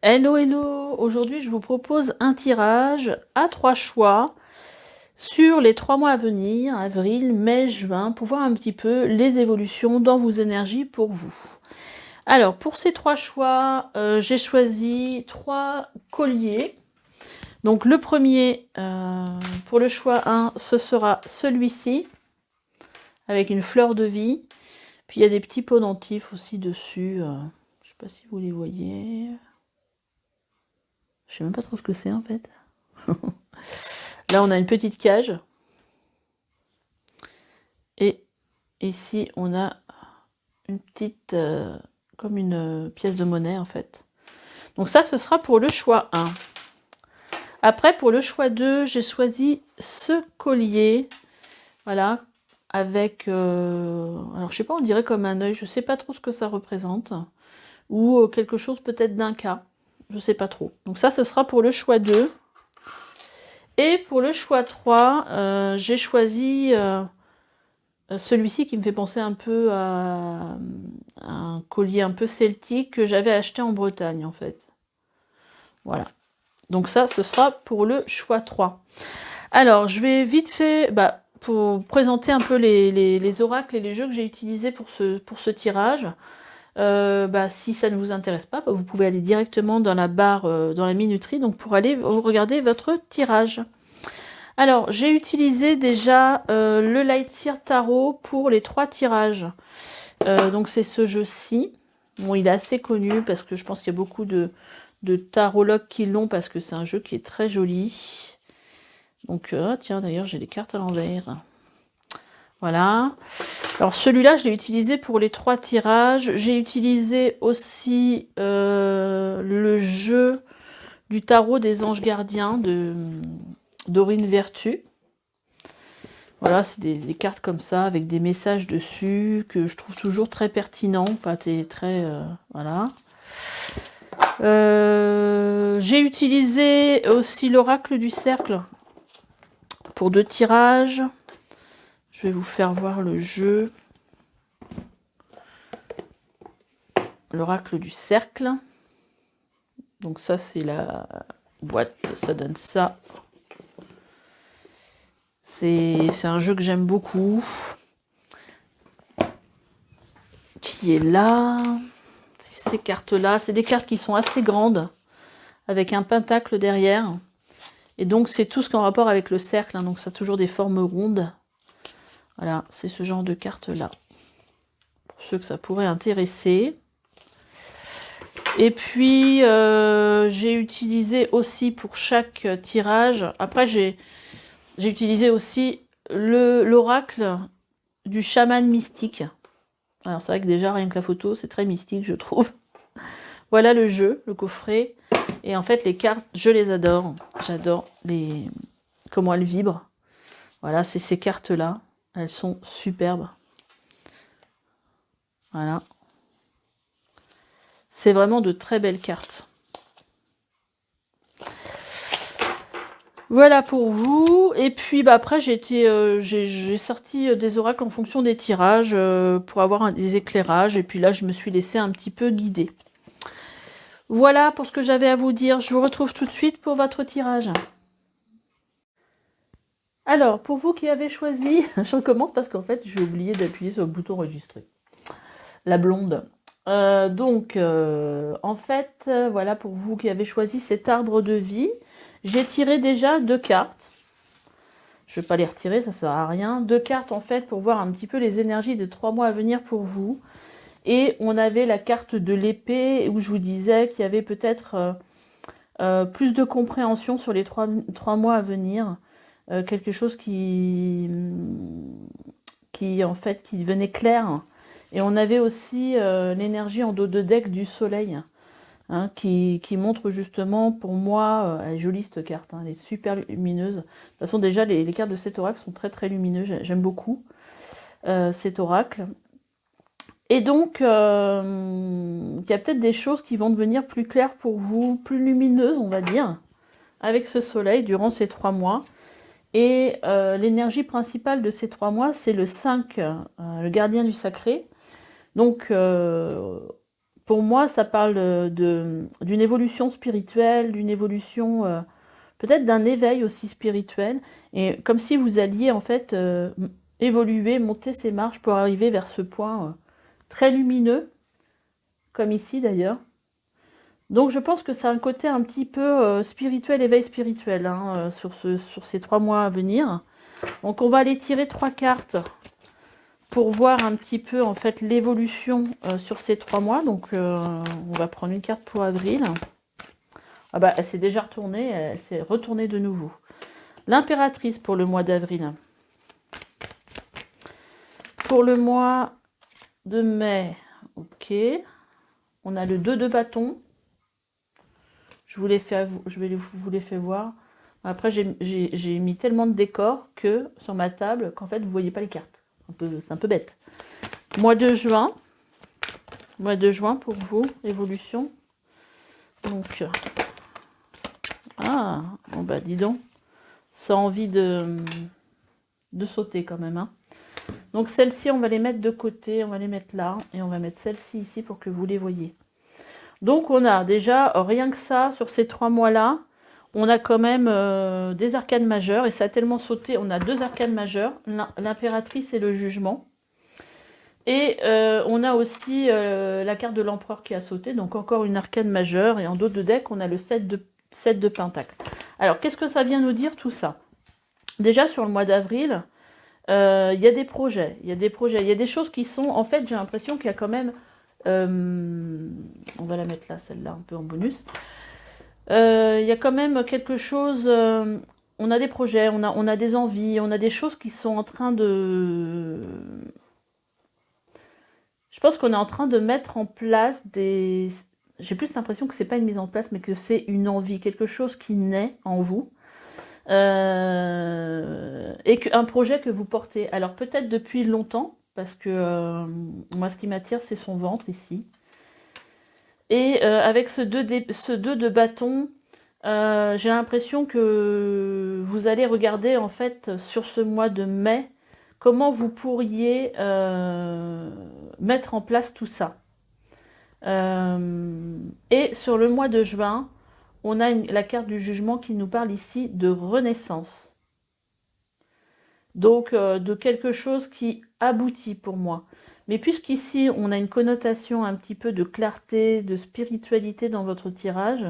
Hello, hello! Aujourd'hui, je vous propose un tirage à 3 choix sur les 3 mois à venir, avril, mai, juin, pour voir un petit peu les évolutions dans vos énergies pour vous. Alors, pour ces 3 choix, j'ai choisi 3 colliers. Donc, le premier, pour le choix 1, ce sera celui-ci, avec une fleur de vie. Puis, il y a des petits pendentifs aussi dessus. Je ne sais pas si vous les voyez. Je sais même pas trop ce que c'est en fait. Là, on a une petite cage. Et ici, on a une petite, comme une pièce de monnaie en fait. Donc ça, ce sera pour le choix 1. Après, pour le choix 2, j'ai choisi ce collier. Voilà, avec... alors, je sais pas, on dirait comme un œil. Je sais pas trop ce que ça représente. Ou quelque chose peut-être d'un cas. Je sais pas trop. Donc ça, ce sera pour le choix 2. Et pour le choix 3, j'ai choisi... celui-ci qui me fait penser un peu à un collier un peu celtique que j'avais acheté en Bretagne en fait. Voilà. Donc ça, ce sera pour le choix 3. Alors, je vais vite fait, pour présenter un peu les oracles et les jeux que j'ai utilisés pour ce tirage. Si ça ne vous intéresse pas, vous pouvez aller directement dans la barre, dans la minuterie, donc pour aller regarder votre tirage. Alors, j'ai utilisé déjà le Lightyear Tarot pour les 3 tirages. Donc, c'est ce jeu-ci. Bon, il est assez connu parce que je pense qu'il y a beaucoup de tarologues qui l'ont parce que c'est un jeu qui est très joli. Donc, tiens, d'ailleurs, j'ai les cartes à l'envers. Voilà. Alors, celui-là, je l'ai utilisé pour les 3 tirages. J'ai utilisé aussi le jeu du tarot des anges gardiens de Dorine Vertu. Voilà, c'est des cartes comme ça, avec des messages dessus, que je trouve toujours très pertinents. Enfin, c'est très... voilà. J'ai utilisé aussi l'oracle du cercle pour 2 tirages. Je vais vous faire voir le jeu. L'oracle du cercle. Donc ça, c'est la boîte, ça donne ça. C'est un jeu que j'aime beaucoup. Qui est là. Ces cartes-là, c'est des cartes qui sont assez grandes, avec un pentacle derrière. Et donc, c'est tout ce qui est en rapport avec le cercle. Hein, donc, ça a toujours des formes rondes. Voilà, c'est ce genre de cartes-là. Pour ceux que ça pourrait intéresser. Et puis, j'ai utilisé aussi pour chaque tirage... Après, j'ai utilisé aussi l'oracle du chaman mystique. Alors, c'est vrai que déjà, rien que la photo, c'est très mystique, je trouve. Voilà le jeu, le coffret. Et en fait, les cartes, je les adore. J'adore comment elles vibrent. Voilà, c'est ces cartes-là. Elles sont superbes. Voilà. C'est vraiment de très belles cartes. Voilà pour vous. Et puis après, j'ai sorti des oracles en fonction des tirages pour avoir des éclairages. Et puis là, je me suis laissée un petit peu guider. Voilà pour ce que j'avais à vous dire. Je vous retrouve tout de suite pour votre tirage. Alors, pour vous qui avez choisi, je recommence parce qu'en fait, j'ai oublié d'appuyer sur le bouton enregistrer. La blonde. En fait, voilà, pour vous qui avez choisi cet arbre de vie, j'ai tiré déjà 2 cartes. Je ne vais pas les retirer, ça ne sert à rien. 2 cartes, en fait, pour voir un petit peu les énergies des 3 mois à venir pour vous. Et on avait la carte de l'épée, où je vous disais qu'il y avait peut-être plus de compréhension sur les 3 mois à venir. Quelque chose qui devenait clair. Et on avait aussi l'énergie en dos de deck du soleil, hein, qui montre justement, pour moi, elle est jolie cette carte, hein, elle est super lumineuse. De toute façon, déjà, les cartes de cet oracle sont très très lumineuses, j'aime beaucoup cet oracle. Et donc, il y a peut-être des choses qui vont devenir plus claires pour vous, plus lumineuses, on va dire, avec ce soleil durant ces 3 mois. Et l'énergie principale de ces 3 mois, c'est le 5, le gardien du sacré. Donc, pour moi, ça parle d'une évolution spirituelle, d'une évolution, peut-être d'un éveil aussi spirituel, et comme si vous alliez en fait évoluer, monter ces marches pour arriver vers ce point très lumineux, comme ici d'ailleurs. Donc je pense que ça a un côté un petit peu spirituel, éveil spirituel, hein, sur ces 3 mois à venir. Donc on va aller tirer 3 cartes pour voir un petit peu en fait l'évolution sur ces 3 mois. Donc on va prendre une carte pour avril. Ah bah elle s'est déjà retournée, elle s'est retournée de nouveau. L'impératrice pour le mois d'avril. Pour le mois de mai, ok. On a le 2 de bâton. Je vous les fais voir. Après, j'ai mis tellement de décors que sur ma table qu'en fait, vous ne voyez pas les cartes. C'est un peu bête. Mois de juin. Mois de juin pour vous, évolution. Donc, ah, bon bah dis donc. Ça a envie de sauter quand même. Hein. Donc celles-ci, on va les mettre de côté. On va les mettre là. Et on va mettre celles-ci ici pour que vous les voyez. Donc on a déjà, rien que ça, sur ces 3 mois-là, on a quand même des arcanes majeures, et ça a tellement sauté, on a 2 arcanes majeures, l'impératrice et le jugement. Et on a aussi la carte de l'empereur qui a sauté, donc encore une arcane majeure, et en dos de deck, on a le 7 de pentacles. Alors, qu'est-ce que ça vient nous dire tout ça? Déjà, sur le mois d'avril, il y a des projets, il y a des choses qui sont, en fait, j'ai l'impression qu'il y a quand même... on va la mettre là, celle-là, un peu en bonus. Il y a quand même quelque chose... on a des projets, on a des envies, on a des choses qui sont en train de... Je pense qu'on est en train de mettre en place des... J'ai plus l'impression que c'est pas une mise en place, mais que c'est une envie, quelque chose qui naît en vous. Et un projet que vous portez. Alors peut-être depuis longtemps, parce que moi ce qui m'attire c'est son ventre ici. Et avec ce 2 de bâton, j'ai l'impression que vous allez regarder en fait sur ce mois de mai comment vous pourriez mettre en place tout ça. Et sur le mois de juin, on a la carte du jugement qui nous parle ici de renaissance. Donc de quelque chose qui aboutit pour moi. Mais puisqu'ici, on a une connotation un petit peu de clarté, de spiritualité dans votre tirage,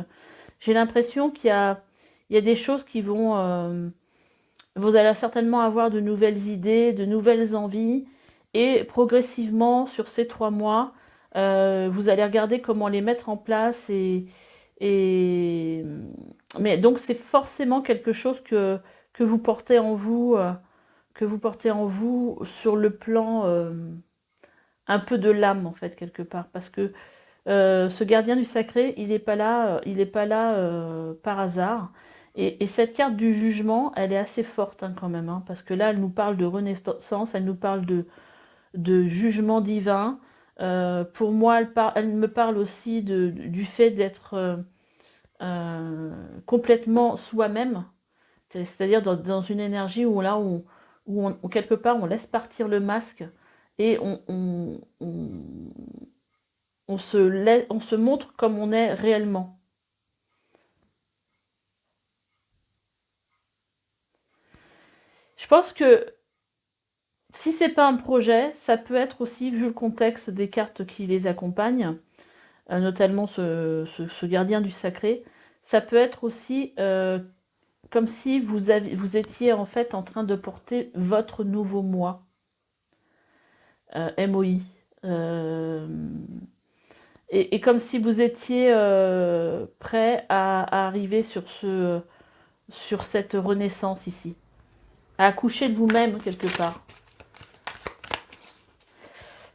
j'ai l'impression qu'il y a des choses qui vont... vous allez certainement avoir de nouvelles idées, de nouvelles envies. Et progressivement, sur ces 3 mois, vous allez regarder comment les mettre en place. Mais donc, c'est forcément quelque chose que vous portez en vous, sur le plan un peu de l'âme, en fait, quelque part. Parce que ce gardien du sacré, il n'est pas là, par hasard. Et cette carte du jugement, elle est assez forte hein, quand même, hein, parce que là, elle nous parle de renaissance, elle nous parle de jugement divin. Pour moi, elle me parle aussi du fait d'être complètement soi-même, c'est-à-dire dans une énergie où quelque part, on laisse partir le masque et on se montre comme on est réellement. Je pense que si c'est pas un projet, ça peut être aussi, vu le contexte des cartes qui les accompagnent, notamment ce gardien du sacré, ça peut être aussi comme si vous étiez en fait en train de porter votre nouveau moi. MOI. Et comme si vous étiez prêt à arriver sur cette renaissance ici. À accoucher de vous-même quelque part.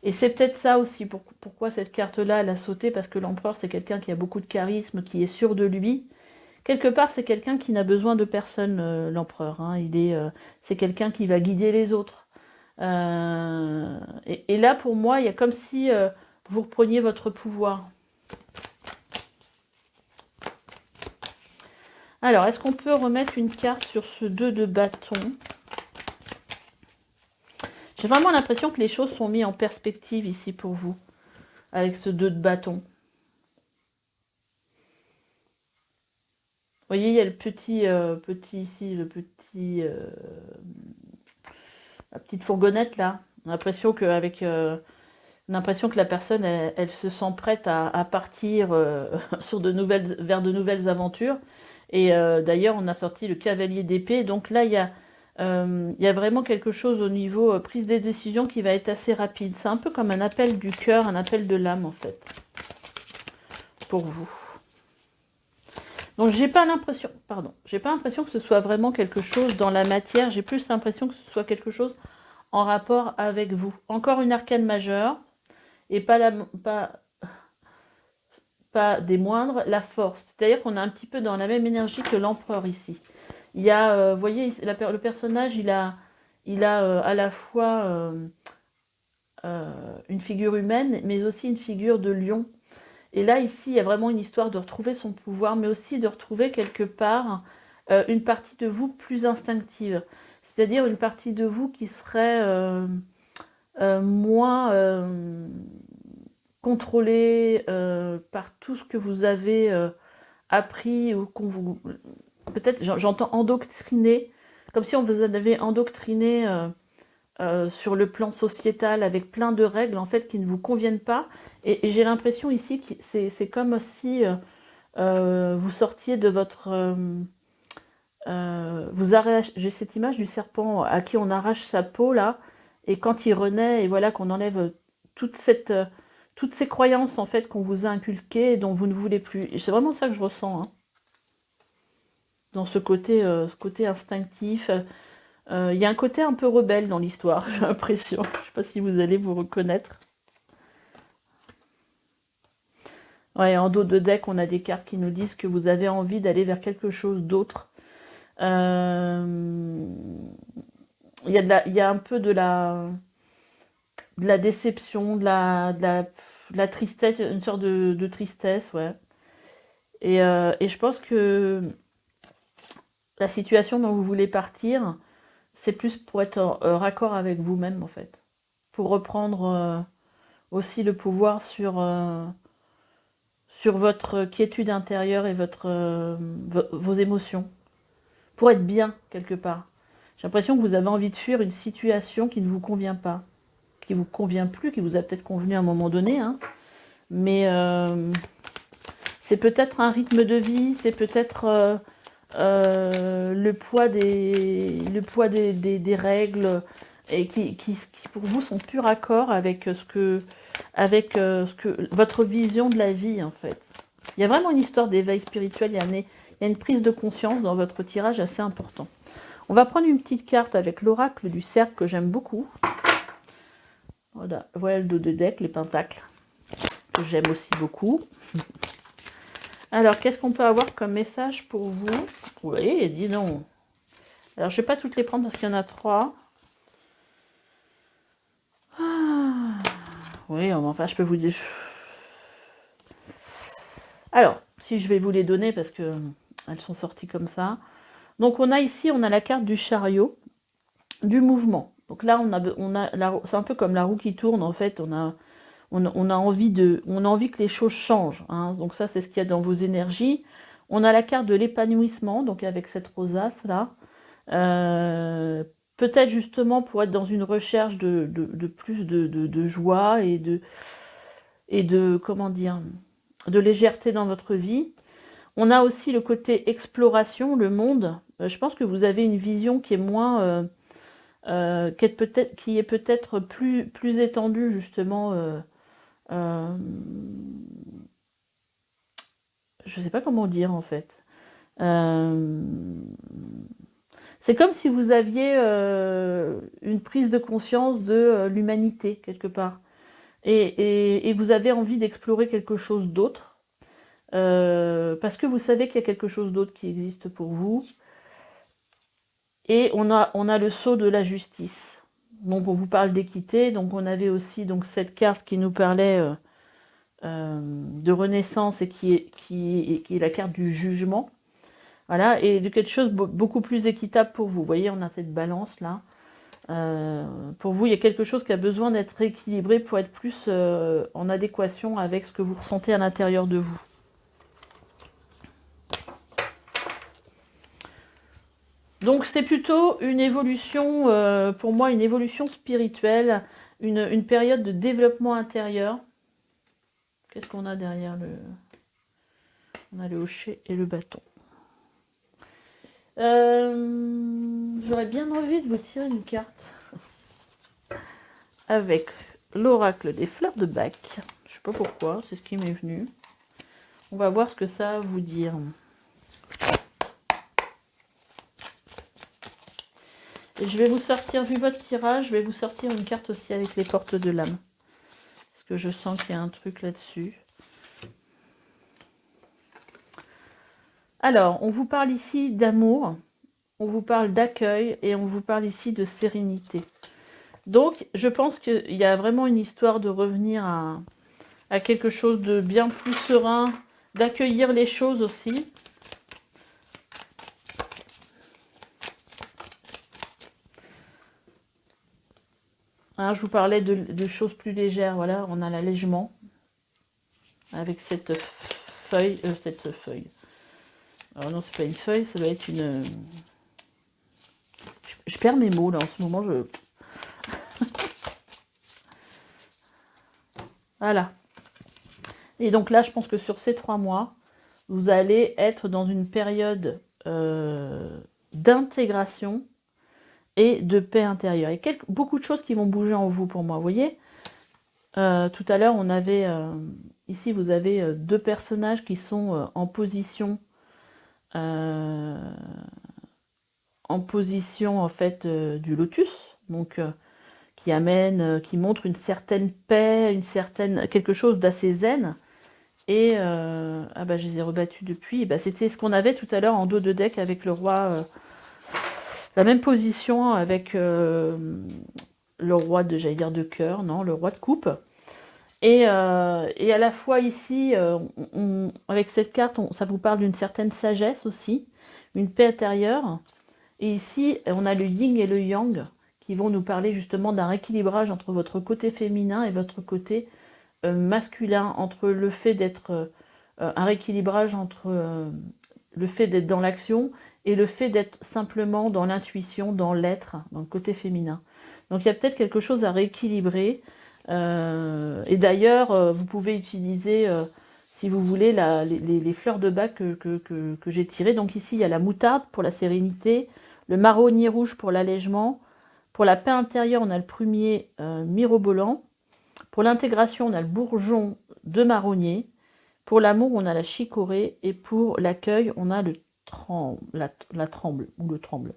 Et c'est peut-être ça aussi, pourquoi cette carte-là, elle a sauté, parce que l'empereur, c'est quelqu'un qui a beaucoup de charisme, qui est sûr de lui. Quelque part, c'est quelqu'un qui n'a besoin de personne, l'empereur. Hein. C'est quelqu'un qui va guider les autres. Et là, pour moi, il y a comme si vous repreniez votre pouvoir. Alors, est-ce qu'on peut remettre une carte sur ce 2 de bâton? J'ai vraiment l'impression que les choses sont mises en perspective ici pour vous. avec ce 2 de bâton. Vous voyez, il y a le petit ici, la petite fourgonnette là. On a l'impression que la personne, elle se sent prête à partir vers de nouvelles aventures. Et d'ailleurs, on a sorti le cavalier d'épée. Donc là, il y a vraiment quelque chose au niveau prise des décisions qui va être assez rapide. C'est un peu comme un appel du cœur, un appel de l'âme en fait, pour vous. Donc j'ai pas l'impression que ce soit vraiment quelque chose dans la matière. J'ai plus l'impression que ce soit quelque chose en rapport avec vous. Encore une arcane majeure. Et pas des moindres, la force. C'est-à-dire qu'on est un petit peu dans la même énergie que l'empereur ici. Il y a, vous voyez, le personnage, il a à la fois une figure humaine, mais aussi une figure de lion. Et là, ici, il y a vraiment une histoire de retrouver son pouvoir, mais aussi de retrouver quelque part une partie de vous plus instinctive. C'est-à-dire une partie de vous qui serait moins contrôlée par tout ce que vous avez appris ou qu'on vous... Peut-être, j'entends endoctriner, comme si on vous avait endoctriné sur le plan sociétal avec plein de règles en fait qui ne vous conviennent pas. Et j'ai l'impression ici que c'est comme si vous sortiez de votre... j'ai cette image du serpent à qui on arrache sa peau là, et quand il renaît, et voilà qu'on enlève toutes ces croyances en fait qu'on vous a inculquées et dont vous ne voulez plus. Et c'est vraiment ça que je ressens, hein, dans ce côté instinctif. Il y a un côté un peu rebelle dans l'histoire, j'ai l'impression. Je ne sais pas si vous allez vous reconnaître. Ouais, en dos de deck, on a des cartes qui nous disent que vous avez envie d'aller vers quelque chose d'autre. Il y a un peu de la déception, de la tristesse, une sorte de tristesse, ouais. Et je pense que la situation dont vous voulez partir, c'est plus pour être en raccord avec vous-même, en fait. Pour reprendre aussi le pouvoir sur votre quiétude intérieure et vos émotions. Pour être bien, quelque part. J'ai l'impression que vous avez envie de fuir une situation qui ne vous convient pas. Qui ne vous convient plus, qui vous a peut-être convenu à un moment donné, hein. Mais c'est peut-être un rythme de vie, c'est peut-être le poids des règles et qui pour vous sont plus raccord avec votre vision de la vie en fait. Il y a vraiment une histoire d'éveil spirituel, il y a une prise de conscience dans votre tirage assez important. On va prendre une petite carte avec l'oracle du cercle que j'aime beaucoup. Voilà le dos de deck, les pentacles, que j'aime aussi beaucoup. Alors, qu'est-ce qu'on peut avoir comme message pour vous? Oui, dis donc. Alors, je ne vais pas toutes les prendre parce qu'il y en a 3. Ah, oui, enfin, je peux vous dire... Alors, si je vais vous les donner parce que elles sont sorties comme ça. Donc, on a la carte du chariot, du mouvement. Donc là, c'est un peu comme la roue qui tourne, en fait. On a envie que les choses changent, hein. Donc ça, c'est ce qu'il y a dans vos énergies. On a la carte de l'épanouissement, donc avec cette rosace là. Peut-être justement pour être dans une recherche de plus de joie et de comment dire, de légèreté dans votre vie. On a aussi le côté exploration, le monde. Je pense que vous avez une vision qui est moins... qui est peut-être plus étendue justement... je sais pas comment dire en fait. C'est comme si vous aviez une prise de conscience de l'humanité quelque part. Et vous avez envie d'explorer quelque chose d'autre. Parce que vous savez qu'il y a quelque chose d'autre qui existe pour vous. Et on a le sceau de la justice. Donc on vous parle d'équité. Donc on avait aussi cette carte qui nous parlait de renaissance et qui est la carte du jugement. Voilà, et de quelque chose beaucoup plus équitable pour vous. Vous voyez, on a cette balance là. Pour vous, il y a quelque chose qui a besoin d'être rééquilibré pour être plus en adéquation avec ce que vous ressentez à l'intérieur de vous. Donc c'est plutôt une évolution, pour moi, une évolution spirituelle, une période de développement intérieur. Qu'est-ce qu'on a derrière le... On a le hochet et le bâton. J'aurais bien envie de vous tirer une carte avec l'oracle des fleurs de Bach. Je sais pas pourquoi, c'est ce qui m'est venu. On va voir ce que ça va vous dire. Et je vais vous sortir, vu votre tirage, je vais vous sortir une carte aussi avec les portes de l'âme. Parce que je sens qu'il y a un truc là-dessus. Alors, on vous parle ici d'amour, on vous parle d'accueil et on vous parle ici de sérénité. Donc, je pense qu'il y a vraiment une histoire de revenir à quelque chose de bien plus serein, d'accueillir les choses aussi. Hein, je vous parlais de choses plus légères, voilà, on a l'allègement avec cette feuille, Alors non, c'est pas une feuille, ça doit être une... Je perds mes mots là en ce moment, Voilà. Et donc là, je pense que sur ces 3 mois, vous allez être dans une période d'intégration et de paix intérieure. Il y a beaucoup de choses qui vont bouger en vous pour moi, vous voyez. Tout à l'heure, on avait... ici, vous avez 2 personnages qui sont en position en fait du lotus, donc qui amène, qui montre une certaine paix, quelque chose d'assez zen. Et ah bah je les ai rebattus depuis. Bah, c'était ce qu'on avait tout à l'heure en dos de deck avec le roi, la même position avec le roi de, j'allais dire de cœur, non, le roi de coupe. Et à la fois ici, avec cette carte, ça vous parle d'une certaine sagesse aussi, une paix intérieure. Et ici, on a le yin et le yang qui vont nous parler justement d'un rééquilibrage entre votre côté féminin et votre côté masculin, entre le fait d'être un rééquilibrage entre le fait d'être dans l'action et le fait d'être simplement dans l'intuition, dans l'être, dans le côté féminin. Donc il y a peut-être quelque chose à rééquilibrer. Et d'ailleurs, vous pouvez utiliser, si vous voulez, les fleurs de bac que j'ai tirées. Donc ici, il y a la moutarde pour la sérénité, le marronnier rouge pour l'allègement. Pour la paix intérieure, on a le prumier mirobolant. Pour l'intégration, on a le bourgeon de marronnier. Pour l'amour, on a la chicorée. Et pour l'accueil, on a la tremble ou le tremble.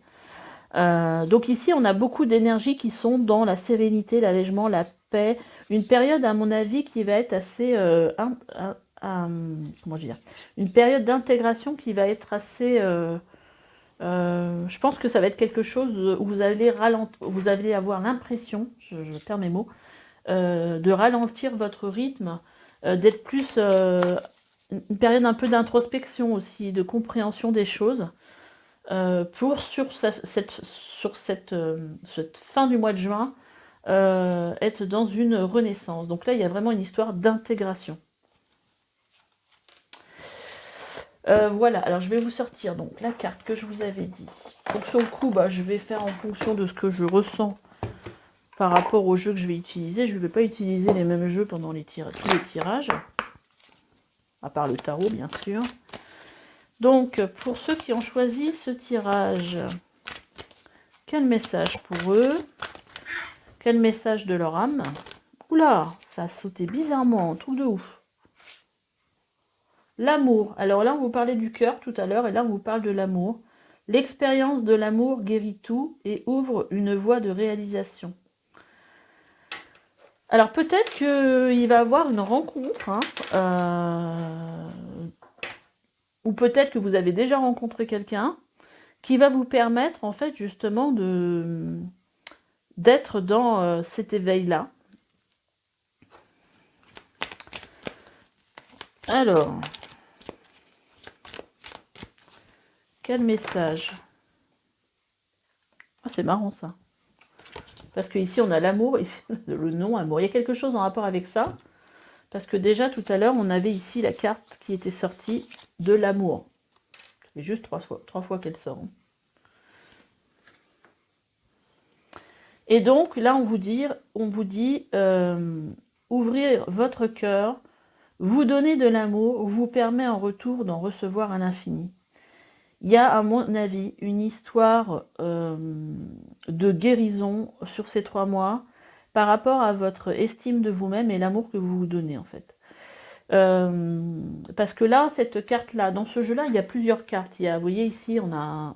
Donc ici, on a beaucoup d'énergies qui sont dans la sérénité, l'allègement, la paix. Une période, à mon avis, qui va être assez... comment dire, une période d'intégration qui va être assez... je pense que ça va être quelque chose où vous allez avoir l'impression, je perds mes mots, de ralentir votre rythme, d'être plus... une période un peu d'introspection aussi, de compréhension des choses. Sur cette fin du mois de juin, être dans une renaissance. Donc là, il y a vraiment une histoire d'intégration. Voilà, alors je vais vous sortir donc la carte que je vous avais dit. Donc sur le coup, je vais faire en fonction de ce que je ressens par rapport au jeu que je vais utiliser. Je ne vais pas utiliser les mêmes jeux pendant tous les tirages, à part le tarot, bien sûr. Donc, pour ceux qui ont choisi ce tirage, quel message pour eux? Quel message de leur âme? Oula, ça a sauté bizarrement, truc de ouf. L'amour. Alors là, on vous parlait du cœur tout à l'heure, et là, on vous parle de l'amour. L'expérience de l'amour guérit tout et ouvre une voie de réalisation. Alors, peut-être qu'il va y avoir une rencontre, ou peut-être que vous avez déjà rencontré quelqu'un qui va vous permettre, en fait, justement, d'être dans cet éveil-là. Alors, quel message? Ah, c'est marrant, ça. Parce que ici on a l'amour, ici le non-amour. Il y a quelque chose en rapport avec ça. Parce que déjà tout à l'heure, on avait ici la carte qui était sortie de l'amour. C'est juste trois fois qu'elle sort. Et donc là, on vous dit ouvrir votre cœur, vous donner de l'amour, vous permet en retour d'en recevoir à l'infini. Il y a, à mon avis, une histoire de guérison sur ces 3 mois par rapport à votre estime de vous-même et l'amour que vous vous donnez, en fait. Parce que là, cette carte-là, dans ce jeu-là, il y a plusieurs cartes. Vous voyez ici, on a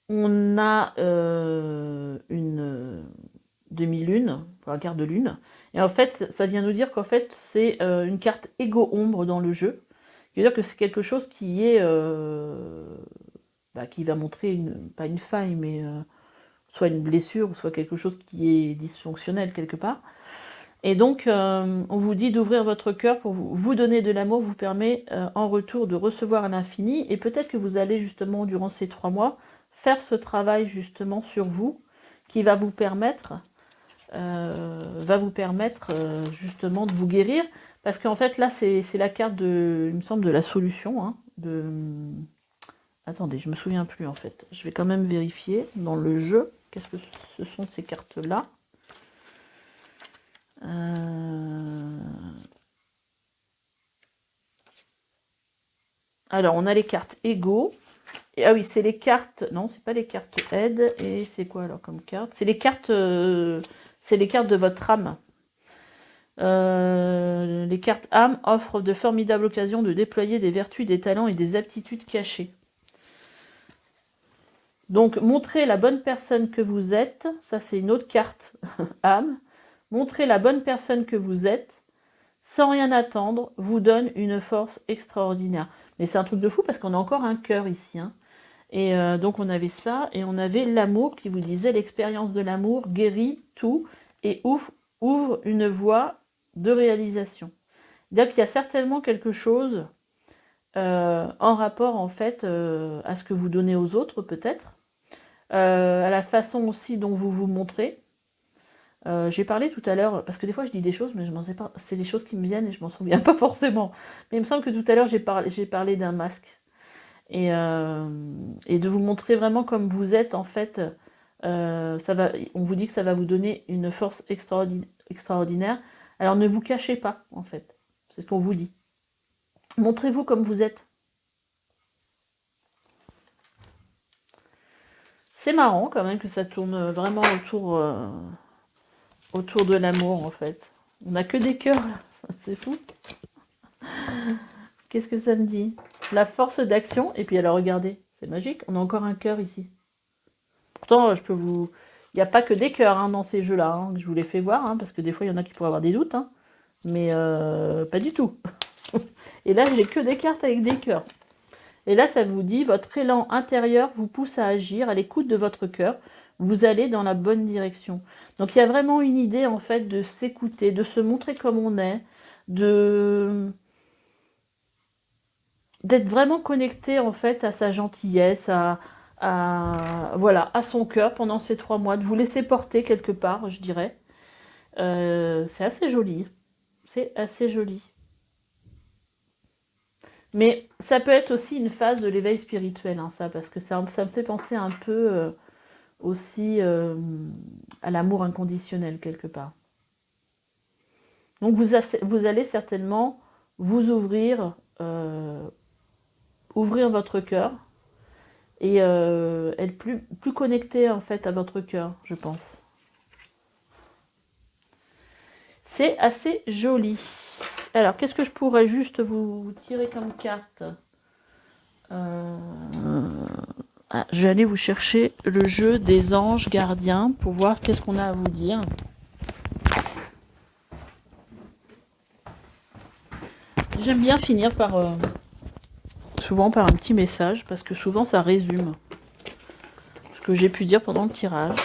une demi-lune, la carte de lune. Et en fait, ça vient nous dire qu'en fait, c'est une carte égo-ombre dans le jeu. Ça veut dire que c'est quelque chose qui est... qui va montrer, pas une faille, mais soit une blessure, soit quelque chose qui est dysfonctionnel quelque part. Et donc, on vous dit d'ouvrir votre cœur pour vous donner de l'amour, vous permet en retour de recevoir à l'infini. Et peut-être que vous allez justement, durant ces 3 mois, faire ce travail justement sur vous, qui va vous permettre, justement de vous guérir. Parce qu'en fait, là, c'est la carte, il me semble, de la solution. Hein, Attendez, je me souviens plus en fait. Je vais quand même vérifier dans le jeu. Qu'est-ce que ce sont ces cartes-là ? Alors, on a les cartes égaux. Ah oui, c'est les cartes... Non, c'est pas les cartes aide. Et c'est quoi alors comme carte ? C'est les cartes de votre âme. Les cartes âme offrent de formidables occasions de déployer des vertus, des talents et des aptitudes cachées. Donc, montrez la bonne personne que vous êtes. Ça, c'est une autre carte âme. Montrez la bonne personne que vous êtes, sans rien attendre, vous donne une force extraordinaire. Mais c'est un truc de fou parce qu'on a encore un cœur ici. Hein. Et donc on avait ça, et on avait l'amour qui vous disait l'expérience de l'amour guérit tout et ouvre une voie de réalisation. C'est-à-dire qu'il y a certainement quelque chose en rapport en fait à ce que vous donnez aux autres peut-être, à la façon aussi dont vous vous montrez. J'ai parlé tout à l'heure, parce que des fois je dis des choses, mais je m'en sais pas, c'est des choses qui me viennent et je m'en souviens pas forcément. Mais il me semble que tout à l'heure j'ai parlé d'un masque. Et de vous montrer vraiment comme vous êtes, en fait, on vous dit que ça va vous donner une force extraordinaire. Alors ne vous cachez pas, en fait. C'est ce qu'on vous dit. Montrez-vous comme vous êtes. C'est marrant quand même que ça tourne vraiment autour de l'amour, en fait. On n'a que des cœurs, là. C'est fou. Qu'est-ce que ça me dit ? La force d'action. Et puis alors, regardez, c'est magique. On a encore un cœur ici. Pourtant, je peux vous... Il n'y a pas que des cœurs hein, dans ces jeux-là. Hein, je vous les fais voir, hein, parce que des fois, il y en a qui pourraient avoir des doutes. Hein, mais pas du tout. Et là, j'ai que des cartes avec des cœurs. Et là, ça vous dit, votre élan intérieur vous pousse à agir à l'écoute de votre cœur. Vous allez dans la bonne direction. Donc, il y a vraiment une idée, en fait, de s'écouter, de se montrer comme on est, d'être vraiment connecté, en fait, à sa gentillesse, voilà, à son cœur pendant ces 3 mois, de vous laisser porter quelque part, je dirais. C'est assez joli. C'est assez joli. Mais ça peut être aussi une phase de l'éveil spirituel, hein, ça, parce que ça me fait penser un peu aussi à l'amour inconditionnel, quelque part. Donc vous allez certainement vous ouvrir votre cœur et être plus connecté en fait à votre cœur, je pense. C'est assez joli. Alors, qu'est-ce que je pourrais juste vous tirer comme carte ? Je vais aller vous chercher le jeu des anges gardiens pour voir qu'est-ce qu'on a à vous dire. J'aime bien finir souvent par un petit message, parce que souvent ça résume ce que j'ai pu dire pendant le tirage.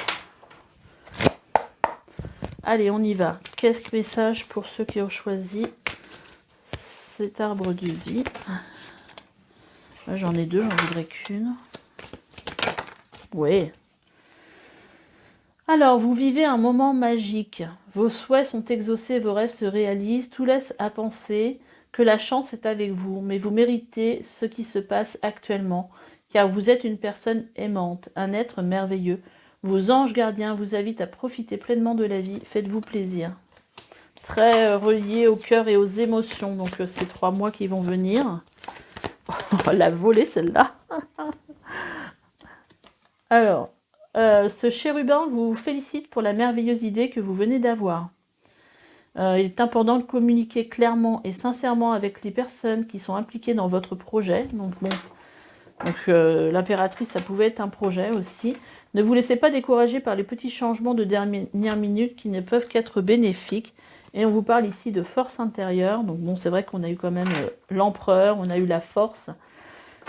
Allez, on y va. Qu'est-ce que message pour ceux qui ont choisi cet arbre de vie ? Là, j'en ai 2, j'en voudrais qu'une. Ouais, Alors, vous vivez un moment magique. Vos souhaits sont exaucés, vos rêves se réalisent. Tout laisse à penser que la chance est avec vous, mais vous méritez ce qui se passe actuellement, car vous êtes une personne aimante, un être merveilleux. Vos anges gardiens vous invitent à profiter pleinement de la vie. Faites-vous plaisir. Très relié au cœur et aux émotions. Donc, ces 3 mois qui vont venir. On va la voler, celle-là. Alors, ce chérubin vous félicite pour la merveilleuse idée que vous venez d'avoir. Il est important de communiquer clairement et sincèrement avec les personnes qui sont impliquées dans votre projet. Donc bon, l'impératrice, ça pouvait être un projet aussi. Ne vous laissez pas décourager par les petits changements de dernière minute qui ne peuvent qu'être bénéfiques. Et on vous parle ici de force intérieure. Donc bon, c'est vrai qu'on a eu quand même l'empereur, on a eu la force.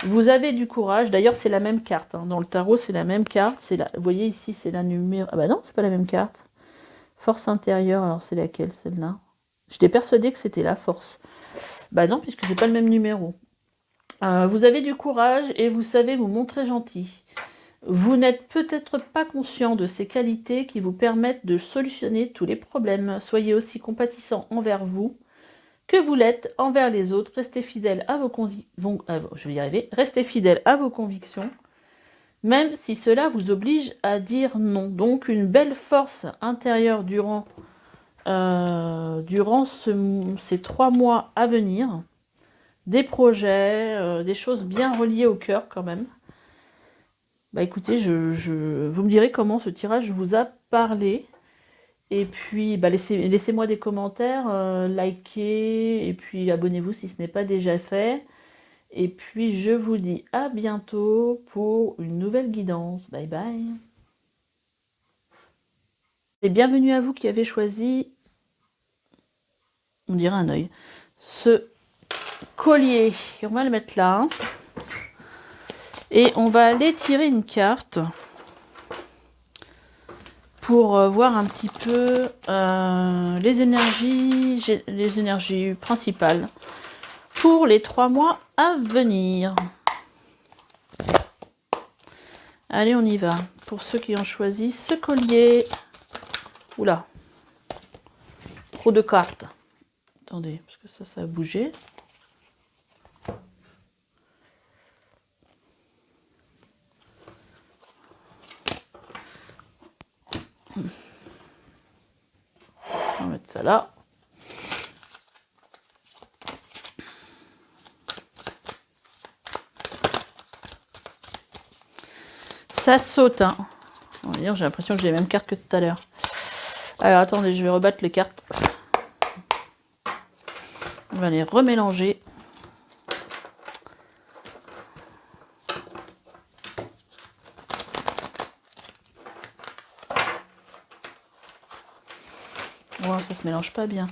Vous avez du courage. D'ailleurs, c'est la même carte. Dans le tarot, c'est la même carte. Vous voyez ici, c'est la numéro... Ah bah non, c'est pas la même carte. Force intérieure, alors c'est laquelle celle-là? J'étais persuadée que c'était la force. Bah non, puisque c'est pas le même numéro. Vous avez du courage et vous savez vous montrer gentil. Vous n'êtes peut-être pas conscient de ces qualités qui vous permettent de solutionner tous les problèmes. Soyez aussi compatissant envers vous que vous l'êtes envers les autres. Restez fidèle à Restez fidèle à vos convictions, même si cela vous oblige à dire non. Donc une belle force intérieure durant ces 3 mois à venir, des projets, des choses bien reliées au cœur quand même. Bah écoutez, vous me direz comment ce tirage vous a parlé. Et puis, bah laissez-moi des commentaires, likez, et puis abonnez-vous si ce n'est pas déjà fait. Et puis, je vous dis à bientôt pour une nouvelle guidance. Bye bye. Et bienvenue à vous qui avez choisi, on dirait un œil, ce collier. On va le mettre là. Et on va aller tirer une carte pour voir un petit peu les énergies principales pour les 3 mois à venir. Allez, on y va. Pour ceux qui ont choisi ce collier. Oula. Trop de cartes. Attendez, parce que ça a bougé. On va mettre ça là. Ça saute, hein. J'ai l'impression que j'ai les mêmes cartes que tout à l'heure. Alors attendez, je vais rebattre les cartes. On va les remélanger. Oh, ça se mélange pas bien.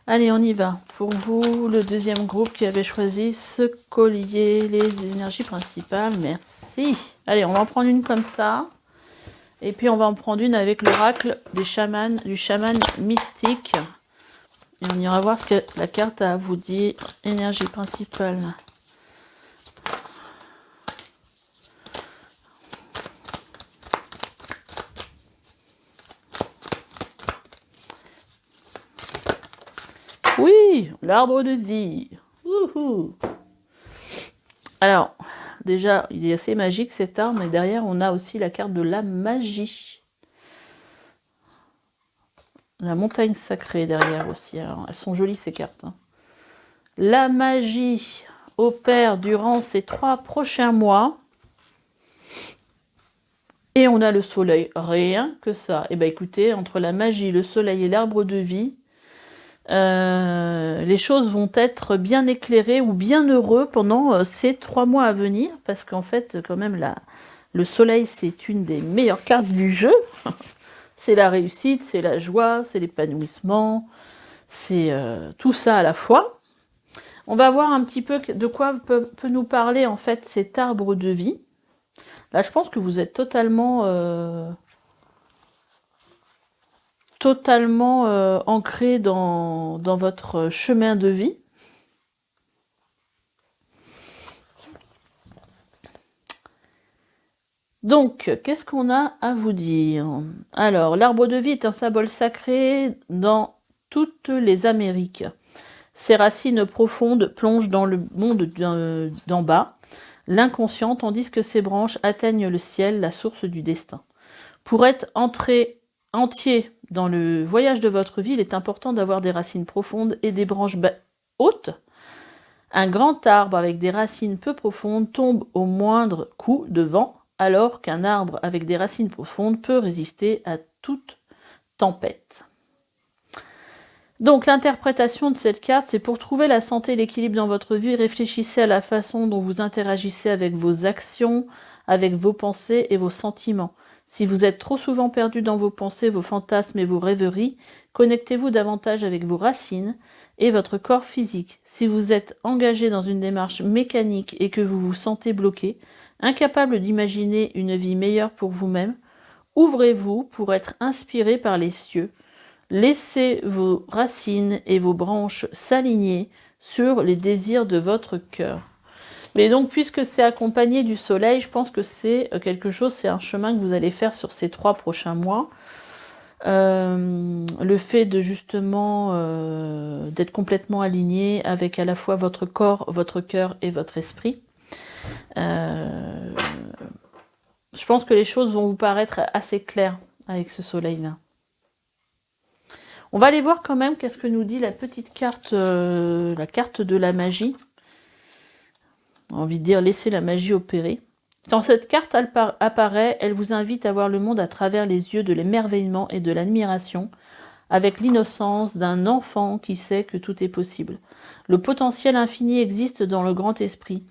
Allez, on y va. Pour vous, le deuxième groupe qui avait choisi ce collier, les énergies principales, merci. Allez, on va en prendre une comme ça. Et puis on va en prendre une avec l'oracle du chaman mystique. Et on ira voir ce que la carte a à vous dire. Énergie principale. Oui, l'arbre de vie. Wouhou. Alors, déjà, il est assez magique cet arbre, mais derrière, on a aussi la carte de la magie. La montagne sacrée derrière aussi. Alors, elles sont jolies ces cartes. Hein. La magie opère durant ces 3 prochains mois. Et on a le soleil. Rien que ça. Et bien écoutez, entre la magie, le soleil et l'arbre de vie, les choses vont être bien éclairées ou bien heureux pendant ces 3 mois à venir. Parce qu'en fait, quand même, le soleil, c'est une des meilleures cartes du jeu. C'est la réussite, c'est la joie, c'est l'épanouissement, c'est tout ça à la fois. On va voir un petit peu de quoi peut nous parler en fait cet arbre de vie. Là, je pense que vous êtes totalement ancré dans votre chemin de vie. Donc, qu'est-ce qu'on a à vous dire? Alors, l'arbre de vie est un symbole sacré dans toutes les Amériques. Ses racines profondes plongent dans le monde d'en bas, l'inconscient, tandis que ses branches atteignent le ciel, la source du destin. Pour être entier dans le voyage de votre vie, il est important d'avoir des racines profondes et des branches hautes. Un grand arbre avec des racines peu profondes tombe au moindre coup de vent, alors qu'un arbre avec des racines profondes peut résister à toute tempête. Donc l'interprétation de cette carte, c'est pour trouver la santé et l'équilibre dans votre vie, réfléchissez à la façon dont vous interagissez avec vos actions, avec vos pensées et vos sentiments. Si vous êtes trop souvent perdu dans vos pensées, vos fantasmes et vos rêveries, connectez-vous davantage avec vos racines et votre corps physique. Si vous êtes engagé dans une démarche mécanique et que vous vous sentez bloqué, incapable d'imaginer une vie meilleure pour vous-même, ouvrez-vous pour être inspiré par les cieux. Laissez vos racines et vos branches s'aligner sur les désirs de votre cœur. Mais donc, puisque c'est accompagné du soleil, je pense que c'est quelque chose, c'est un chemin que vous allez faire sur ces 3 prochains mois. Le fait de justement d'être complètement aligné avec à la fois votre corps, votre cœur et votre esprit. Je pense que les choses vont vous paraître assez claires avec ce soleil-là. On va aller voir quand même qu'est-ce que nous dit la petite carte, la carte de la magie. J'ai envie de dire laissez la magie opérer. Quand cette carte apparaît, elle vous invite à voir le monde à travers les yeux de l'émerveillement et de l'admiration, avec l'innocence d'un enfant qui sait que tout est possible. Le potentiel infini existe dans le grand esprit,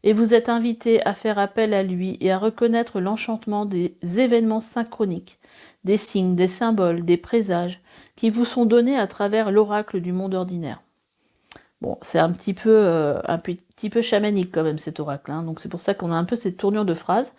et vous êtes invité à faire appel à lui et à reconnaître l'enchantement des événements synchroniques, des signes, des symboles, des présages, qui vous sont donnés à travers l'oracle du monde ordinaire. Bon, c'est un petit peu chamanique quand même cet oracle, hein, donc c'est pour ça qu'on a un peu cette tournure de phrase.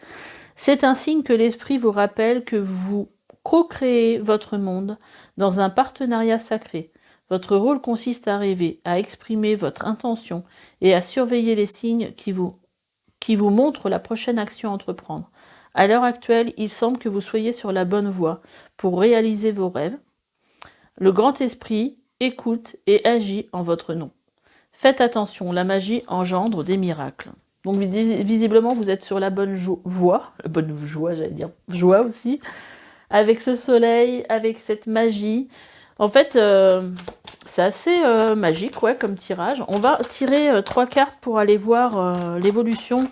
C'est un signe que l'esprit vous rappelle que vous co-créez votre monde dans un partenariat sacré. Votre rôle consiste à rêver, à exprimer votre intention et à surveiller les signes qui vous montrent la prochaine action à entreprendre. À l'heure actuelle, il semble que vous soyez sur la bonne voie pour réaliser vos rêves. Le grand esprit écoute et agit en votre nom. Faites attention, la magie engendre des miracles. Donc visiblement, vous êtes sur la bonne voie, j'allais dire joie aussi, avec ce soleil, avec cette magie. En fait, c'est assez magique, ouais, comme tirage. On va tirer 3 cartes pour aller voir l'évolution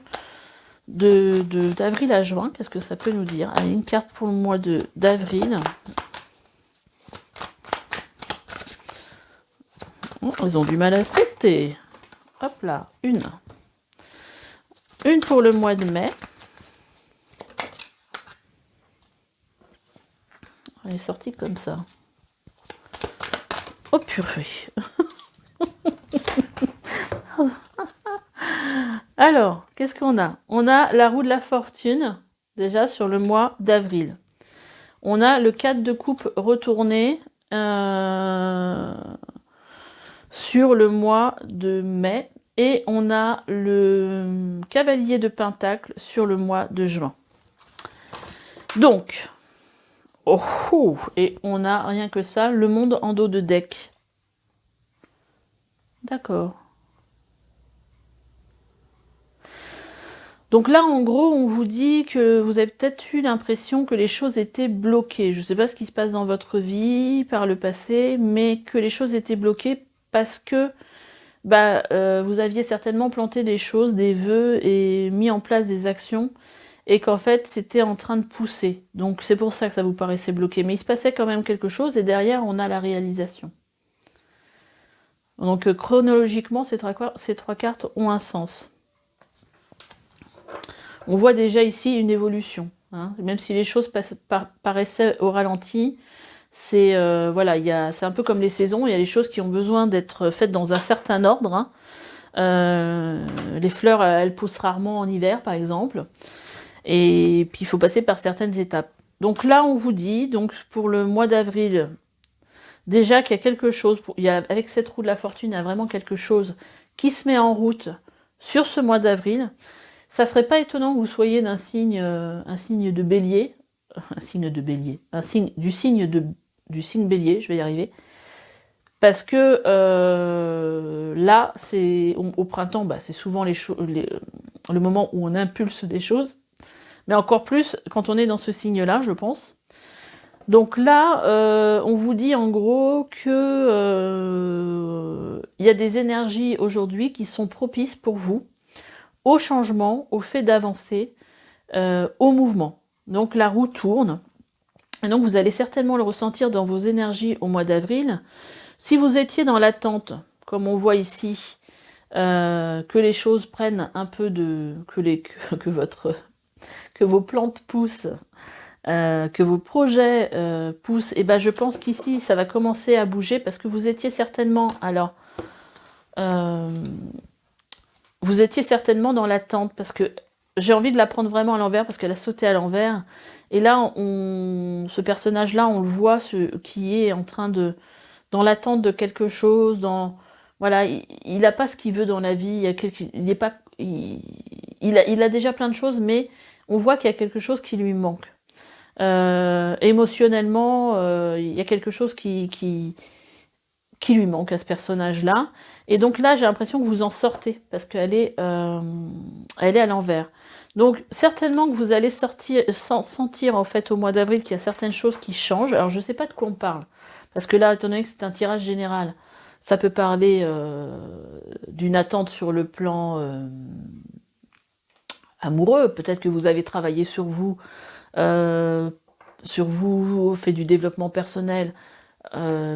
d'avril à juin. Qu'est-ce que ça peut nous dire? Allez, une carte pour le mois d'avril. Oh, ils ont du mal à sauter. Hop là, une. Une pour le mois de mai. Elle est sortie comme ça. Oh purée. Alors, qu'est-ce qu'on a? On a la roue de la fortune, déjà sur le mois d'avril. On a le 4 de coupe retourné sur le mois de mai. Et on a le cavalier de pentacle sur le mois de juin. Donc, et on a rien que ça, le monde en dos de deck. D'accord. Donc là, en gros, on vous dit que vous avez peut-être eu l'impression que les choses étaient bloquées. Je ne sais pas ce qui se passe dans votre vie par le passé, mais que les choses étaient bloquées parce que vous aviez certainement planté des choses, des vœux et mis en place des actions et qu'en fait c'était en train de pousser. Donc c'est pour ça que ça vous paraissait bloqué. Mais il se passait quand même quelque chose et derrière on a la réalisation. Donc chronologiquement ces 3 cartes ont un sens. On voit déjà ici une évolution. Hein. Même si les choses paraissaient au ralenti, c'est c'est un peu comme les saisons, il y a des choses qui ont besoin d'être faites dans un certain ordre. Hein. Les fleurs, elles poussent rarement en hiver, par exemple. Et puis, il faut passer par certaines étapes. Donc là, on vous dit, donc pour le mois d'avril, déjà qu'il y a quelque chose, avec cette roue de la fortune, il y a vraiment quelque chose qui se met en route sur ce mois d'avril. Ça serait pas étonnant que vous soyez un signe de bélier, un signe de bélier, du signe bélier, je vais y arriver. Parce que là, c'est au printemps, bah, c'est souvent le moment où on impulse des choses, mais encore plus quand on est dans ce signe-là, je pense. Donc là, on vous dit en gros que il y a des énergies aujourd'hui qui sont propices pour vous, au changement, au fait d'avancer, au mouvement. Donc la roue tourne, et donc vous allez certainement le ressentir dans vos énergies au mois d'avril. Si vous étiez dans l'attente, comme on voit ici, que les choses prennent un peu de... que vos plantes poussent, que vos projets poussent, et ben je pense qu'ici, ça va commencer à bouger, parce que vous étiez certainement... Alors, vous étiez certainement dans l'attente, parce que j'ai envie de la prendre vraiment à l'envers, parce qu'elle a sauté à l'envers. Et là, ce personnage-là, on le voit, qui est en train de... dans l'attente de quelque chose, voilà, il n'a pas ce qu'il veut dans la vie, il a déjà plein de choses, mais on voit qu'il y a quelque chose qui lui manque. Émotionnellement, il y a quelque chose qui lui manque à ce personnage-là. Et donc là, j'ai l'impression que vous en sortez, parce qu'elle est à l'envers. Donc certainement que vous allez sentir en fait au mois d'avril qu'il y a certaines choses qui changent. Alors je ne sais pas de quoi on parle. Parce que là, étant donné que c'est un tirage général, ça peut parler d'une attente sur le plan amoureux. Peut-être que vous avez travaillé sur vous, fait du développement personnel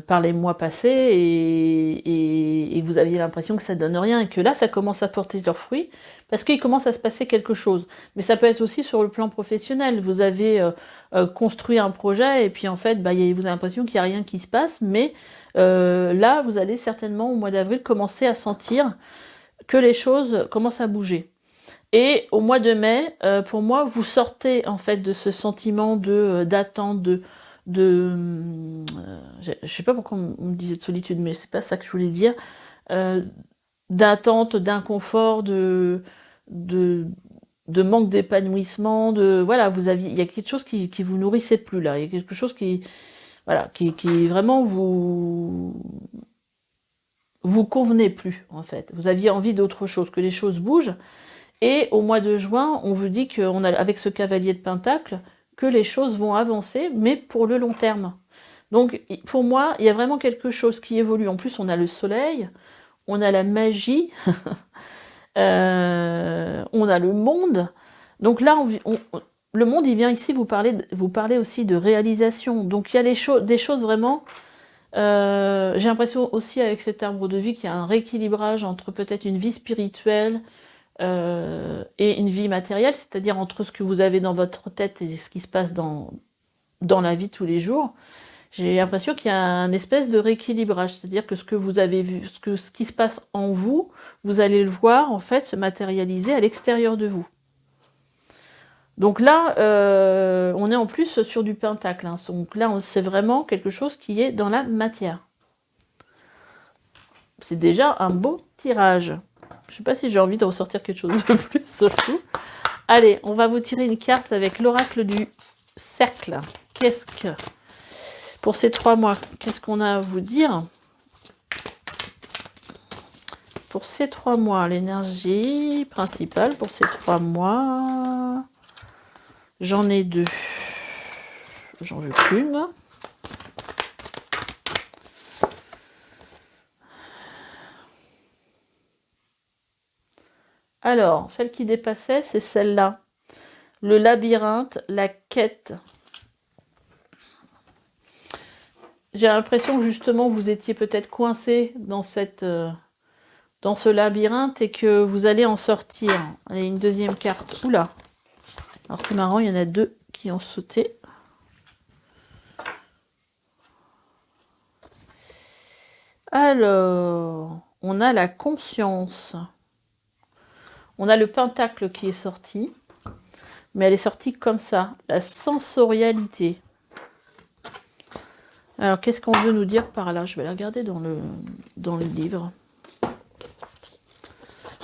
par les mois passés et vous aviez l'impression que ça donne rien et que là, ça commence à porter leurs fruits parce qu'il commence à se passer quelque chose. Mais ça peut être aussi sur le plan professionnel. Vous avez construit un projet et puis en fait, vous avez l'impression qu'il n'y a rien qui se passe, mais là, vous allez certainement au mois d'avril commencer à sentir que les choses commencent à bouger. Et au mois de mai, pour moi, vous sortez en fait de ce sentiment d'attente, je sais pas pourquoi on me disait de solitude, mais c'est pas ça que je voulais dire, d'attente, d'inconfort, de manque d'épanouissement, voilà, il y a quelque chose qui vous nourrissait plus là, il y a quelque chose qui vraiment vous convenait plus en fait. Vous aviez envie d'autre chose, que les choses bougent. Et au mois de juin, on vous dit avec ce cavalier de Pentacle, que les choses vont avancer, mais pour le long terme. Donc, pour moi, il y a vraiment quelque chose qui évolue. En plus, on a le soleil, on a la magie, on a le monde. Donc là, le monde, il vient ici vous parler aussi de réalisation. Donc, il y a des choses vraiment... j'ai l'impression aussi, avec cet arbre de vie, qu'il y a un rééquilibrage entre peut-être une vie spirituelle, et une vie matérielle, c'est-à-dire entre ce que vous avez dans votre tête et ce qui se passe dans la vie tous les jours. J'ai l'impression qu'il y a un espèce de rééquilibrage, c'est-à-dire que ce que vous avez vu, ce qui se passe en vous, vous allez le voir en fait se matérialiser à l'extérieur de vous. Donc là, on est en plus sur du pentacle, hein. Donc là, c'est vraiment quelque chose qui est dans la matière. C'est déjà un beau tirage. Je ne sais pas si j'ai envie de ressortir quelque chose de plus, surtout. Allez, on va vous tirer une carte avec l'oracle du cercle. Pour ces 3 mois, qu'est-ce qu'on a à vous dire? Pour ces 3 mois, l'énergie principale pour ces 3 mois, j'en ai 2. J'en veux qu'une. Alors, celle qui dépassait, c'est celle-là. Le labyrinthe, la quête. J'ai l'impression que justement, vous étiez peut-être coincé dans ce labyrinthe et que vous allez en sortir. Allez, une deuxième carte. Oula. Alors, c'est marrant, il y en a 2 qui ont sauté. Alors, on a la conscience. On a le pentacle qui est sorti, mais elle est sortie comme ça, la sensorialité. Alors, qu'est-ce qu'on veut nous dire par là? Je vais la regarder dans le livre.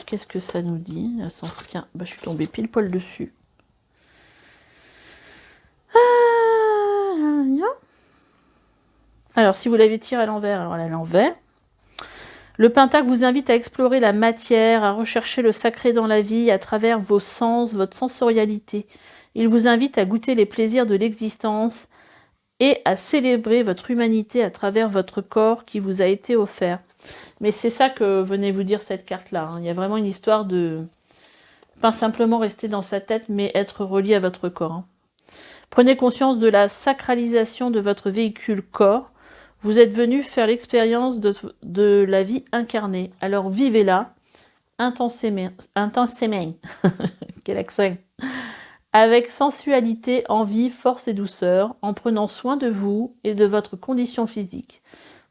qu'est-ce que ça nous dit? Tiens, bah, je suis tombée pile poil dessus. Alors, si vous l'avez tiré à l'envers, alors elle est à l'envers. Le pentacle vous invite à explorer la matière, à rechercher le sacré dans la vie à travers vos sens, votre sensorialité. Il vous invite à goûter les plaisirs de l'existence et à célébrer votre humanité à travers votre corps qui vous a été offert. Mais c'est ça que venait vous dire cette carte-là. Hein. Il y a vraiment une histoire de... Pas simplement rester dans sa tête, mais être relié à votre corps. Hein. Prenez conscience de la sacralisation de votre véhicule corps. Vous êtes venu faire l'expérience de la vie incarnée. Alors vivez-la intensément. Quel accent. Avec sensualité, envie, force et douceur, en prenant soin de vous et de votre condition physique.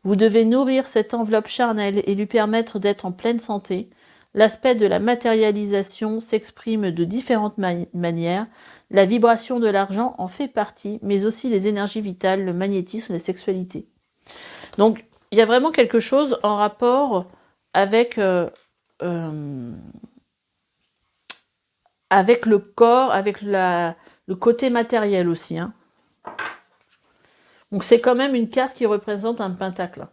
Vous devez nourrir cette enveloppe charnelle et lui permettre d'être en pleine santé. L'aspect de la matérialisation s'exprime de différentes manières. La vibration de l'argent en fait partie, mais aussi les énergies vitales, le magnétisme, la sexualité. Donc, il y a vraiment quelque chose en rapport avec, avec le corps, avec le côté matériel aussi. Hein. Donc, c'est quand même une carte qui représente un pentacle.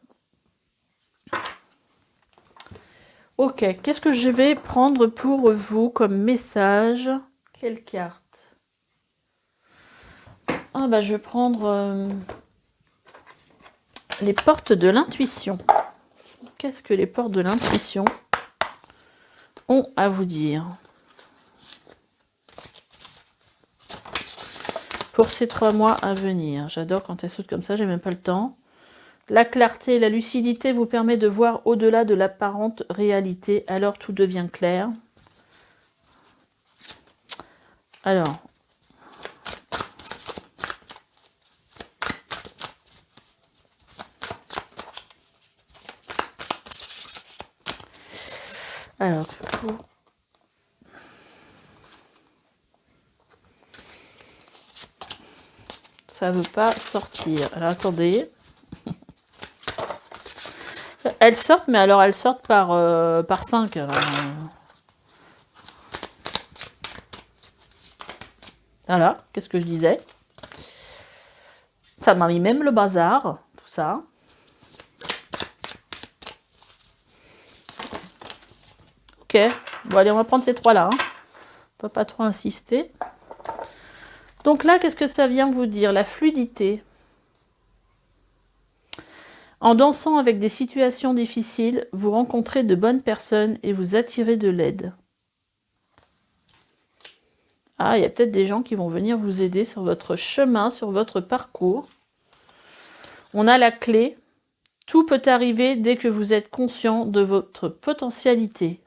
Ok, qu'est-ce que je vais prendre pour vous comme message? Quelle carte? Ah bah, je vais prendre les portes de l'intuition. Qu'est-ce que les portes de l'intuition ont à vous dire pour ces 3 mois à venir? J'adore quand elles sautent comme ça, j'ai même pas le temps. La clarté et la lucidité vous permet de voir au-delà de l'apparente réalité, alors tout devient clair. Alors, ça veut pas sortir. Alors attendez. Elles sortent, mais alors elles sortent par 5. Voilà, qu'est-ce que je disais? Ça m'a mis même le bazar, tout ça. Ok, bon allez, on va prendre ces 3-là. Hein. On peut pas trop insister. Donc là, qu'est-ce que ça vient vous dire? La fluidité. En dansant avec des situations difficiles, vous rencontrez de bonnes personnes et vous attirez de l'aide. Ah, il y a peut-être des gens qui vont venir vous aider sur votre chemin, sur votre parcours. On a la clé. Tout peut arriver dès que vous êtes conscient de votre potentialité.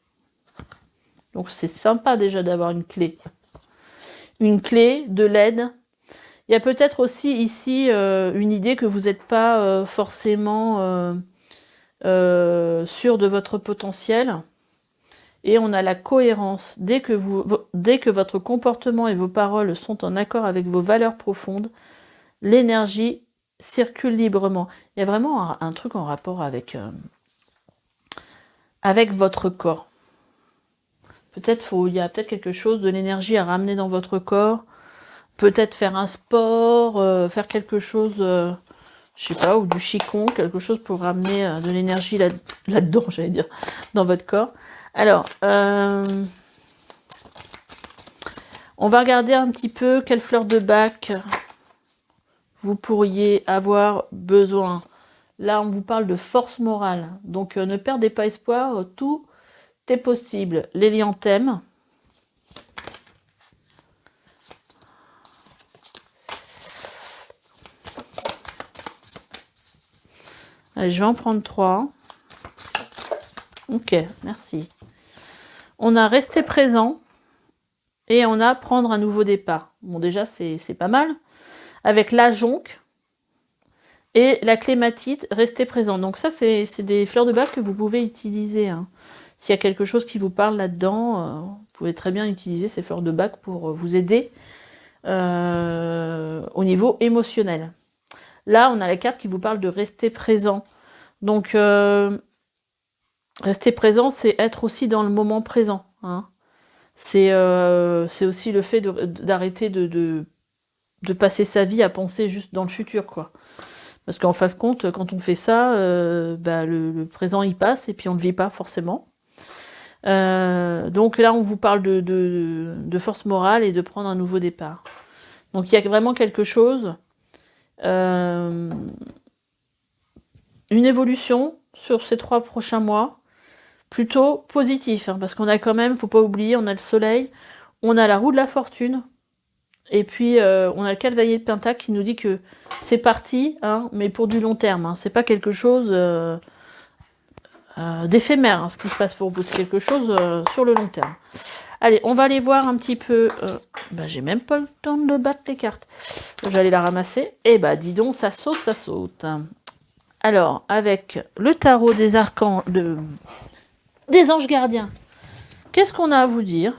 Donc c'est sympa déjà d'avoir une clé. Une clé, de l'aide. Il y a peut-être aussi ici une idée que vous n'êtes pas forcément sûr de votre potentiel. Et on a la cohérence. Dès que votre comportement et vos paroles sont en accord avec vos valeurs profondes, l'énergie circule librement. Il y a vraiment un truc en rapport avec votre corps. Il y a peut-être quelque chose de l'énergie à ramener dans votre corps. Peut-être faire un sport, faire quelque chose, je sais pas, ou du qigong, quelque chose pour ramener de l'énergie là-dedans, j'allais dire, dans votre corps. Alors, on va regarder un petit peu quelle fleur de bac vous pourriez avoir besoin. Là, on vous parle de force morale. Donc, ne perdez pas espoir, tout est possible. L'hélianthème. Allez, je vais en prendre 3. Ok, merci. On a rester présent et on a prendre un nouveau départ. Bon, déjà, c'est pas mal. Avec la jonque et la clématite, rester présent. Donc ça, c'est des fleurs de bac que vous pouvez utiliser. Hein. S'il y a quelque chose qui vous parle là-dedans, vous pouvez très bien utiliser ces fleurs de bac pour vous aider au niveau émotionnel. Là, on a la carte qui vous parle de rester présent. Donc, Rester présent, c'est être aussi dans le moment présent. Hein. C'est aussi le fait d'arrêter de passer sa vie à penser juste dans le futur, quoi. Parce qu'en fin de compte, quand on fait ça, le présent il passe et puis on ne le vit pas forcément. Donc là, on vous parle de force morale et de prendre un nouveau départ. Donc il y a vraiment quelque chose, une évolution sur ces 3 prochains mois, plutôt positif, hein, parce qu'on a quand même, faut pas oublier, on a le soleil, on a la roue de la fortune, et puis on a le cavalier de Pentacle qui nous dit que c'est parti, hein, mais pour du long terme. Hein, c'est pas quelque chose d'éphémère, hein, ce qui se passe pour vous, c'est quelque chose sur le long terme. Allez, on va aller voir un petit peu... j'ai même pas le temps de battre les cartes. J'allais la ramasser. Et dis donc, ça saute, ça saute. Alors, avec le tarot des arcans... des anges gardiens, qu'est-ce qu'on a à vous dire?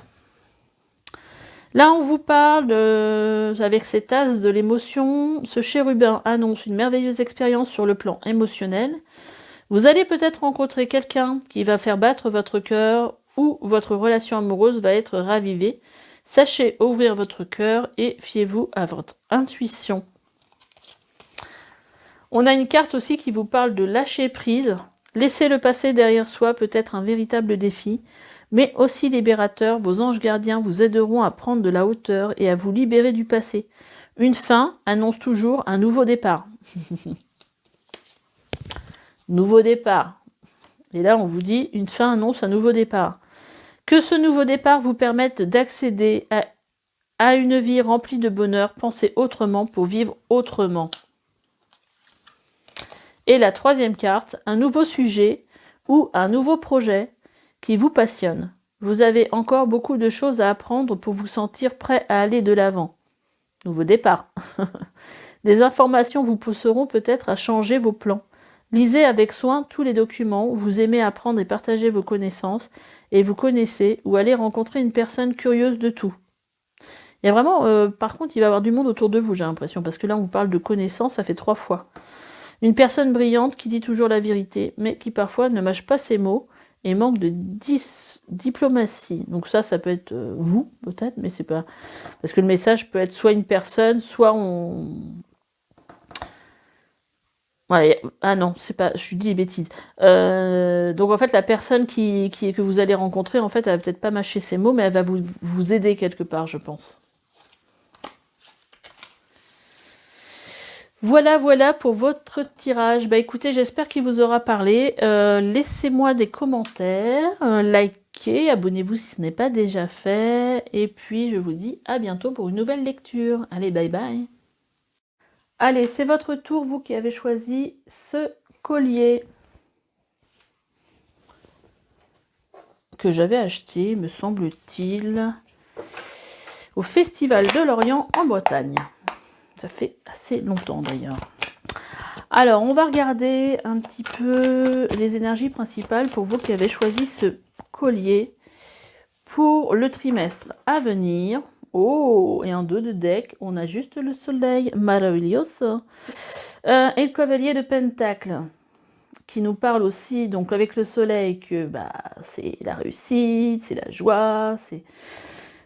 Là, on vous parle, avec cet as de l'émotion. Ce chérubin annonce une merveilleuse expérience sur le plan émotionnel. Vous allez peut-être rencontrer quelqu'un qui va faire battre votre cœur ou votre relation amoureuse va être ravivée. Sachez ouvrir votre cœur et fiez-vous à votre intuition. On a une carte aussi qui vous parle de lâcher prise. Laisser le passé derrière soi peut être un véritable défi, mais aussi libérateur. Vos anges gardiens vous aideront à prendre de la hauteur et à vous libérer du passé. Une fin annonce toujours un nouveau départ. Nouveau départ. Et là, on vous dit, une fin annonce un nouveau départ. Que ce nouveau départ vous permette d'accéder à une vie remplie de bonheur. Pensez autrement pour vivre autrement. Et la 3e carte, un nouveau sujet ou un nouveau projet qui vous passionne. Vous avez encore beaucoup de choses à apprendre pour vous sentir prêt à aller de l'avant. Nouveau départ. Des informations vous pousseront peut-être à changer vos plans. Lisez avec soin tous les documents, vous aimez apprendre et partager vos connaissances, et vous connaissez ou allez rencontrer une personne curieuse de tout. Il y a vraiment, par contre, il va y avoir du monde autour de vous, j'ai l'impression, parce que là, on vous parle de connaissances, ça fait 3 fois. Une personne brillante qui dit toujours la vérité, mais qui parfois ne mâche pas ses mots et manque de diplomatie. Donc ça peut être vous, peut-être, mais c'est pas... Parce que le message peut être soit une personne, soit on... Voilà, ah non, c'est pas, je dis des bêtises. Donc en fait, la personne que vous allez rencontrer, en fait, elle va peut-être pas mâcher ses mots, mais elle va vous aider quelque part, je pense. Voilà pour votre tirage. Écoutez, j'espère qu'il vous aura parlé. Laissez-moi des commentaires, likez, abonnez-vous si ce n'est pas déjà fait. Et puis, je vous dis à bientôt pour une nouvelle lecture. Allez, bye bye. Allez, c'est votre tour, vous qui avez choisi ce collier que j'avais acheté, me semble-t-il, au Festival de Lorient en Bretagne. Ça fait assez longtemps d'ailleurs. Alors, on va regarder un petit peu les énergies principales pour vous qui avez choisi ce collier pour le trimestre à venir. Oh, et en 2 de deck, on a juste le soleil, maravilloso. Et le cavalier de Pentacle, qui nous parle aussi, donc avec le soleil, que c'est la réussite, c'est la joie,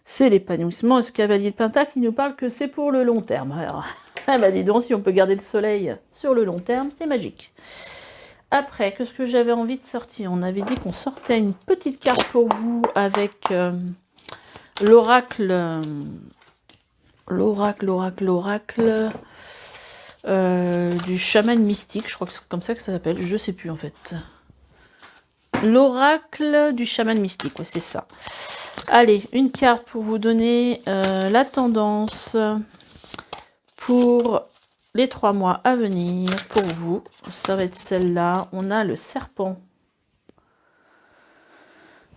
c'est l'épanouissement. Et ce cavalier de Pentacle, il nous parle que c'est pour le long terme. Alors, dis donc, si on peut garder le soleil sur le long terme, c'est magique. Après, qu'est-ce que j'avais envie de sortir? On avait dit qu'on sortait une petite carte pour vous avec l'oracle du chaman mystique. Je crois que c'est comme ça que ça s'appelle. Je sais plus en fait. L'oracle du chaman mystique, ouais, c'est ça. Allez, une carte pour vous donner la tendance pour les 3 mois à venir. Pour vous, ça va être celle-là. On a le serpent.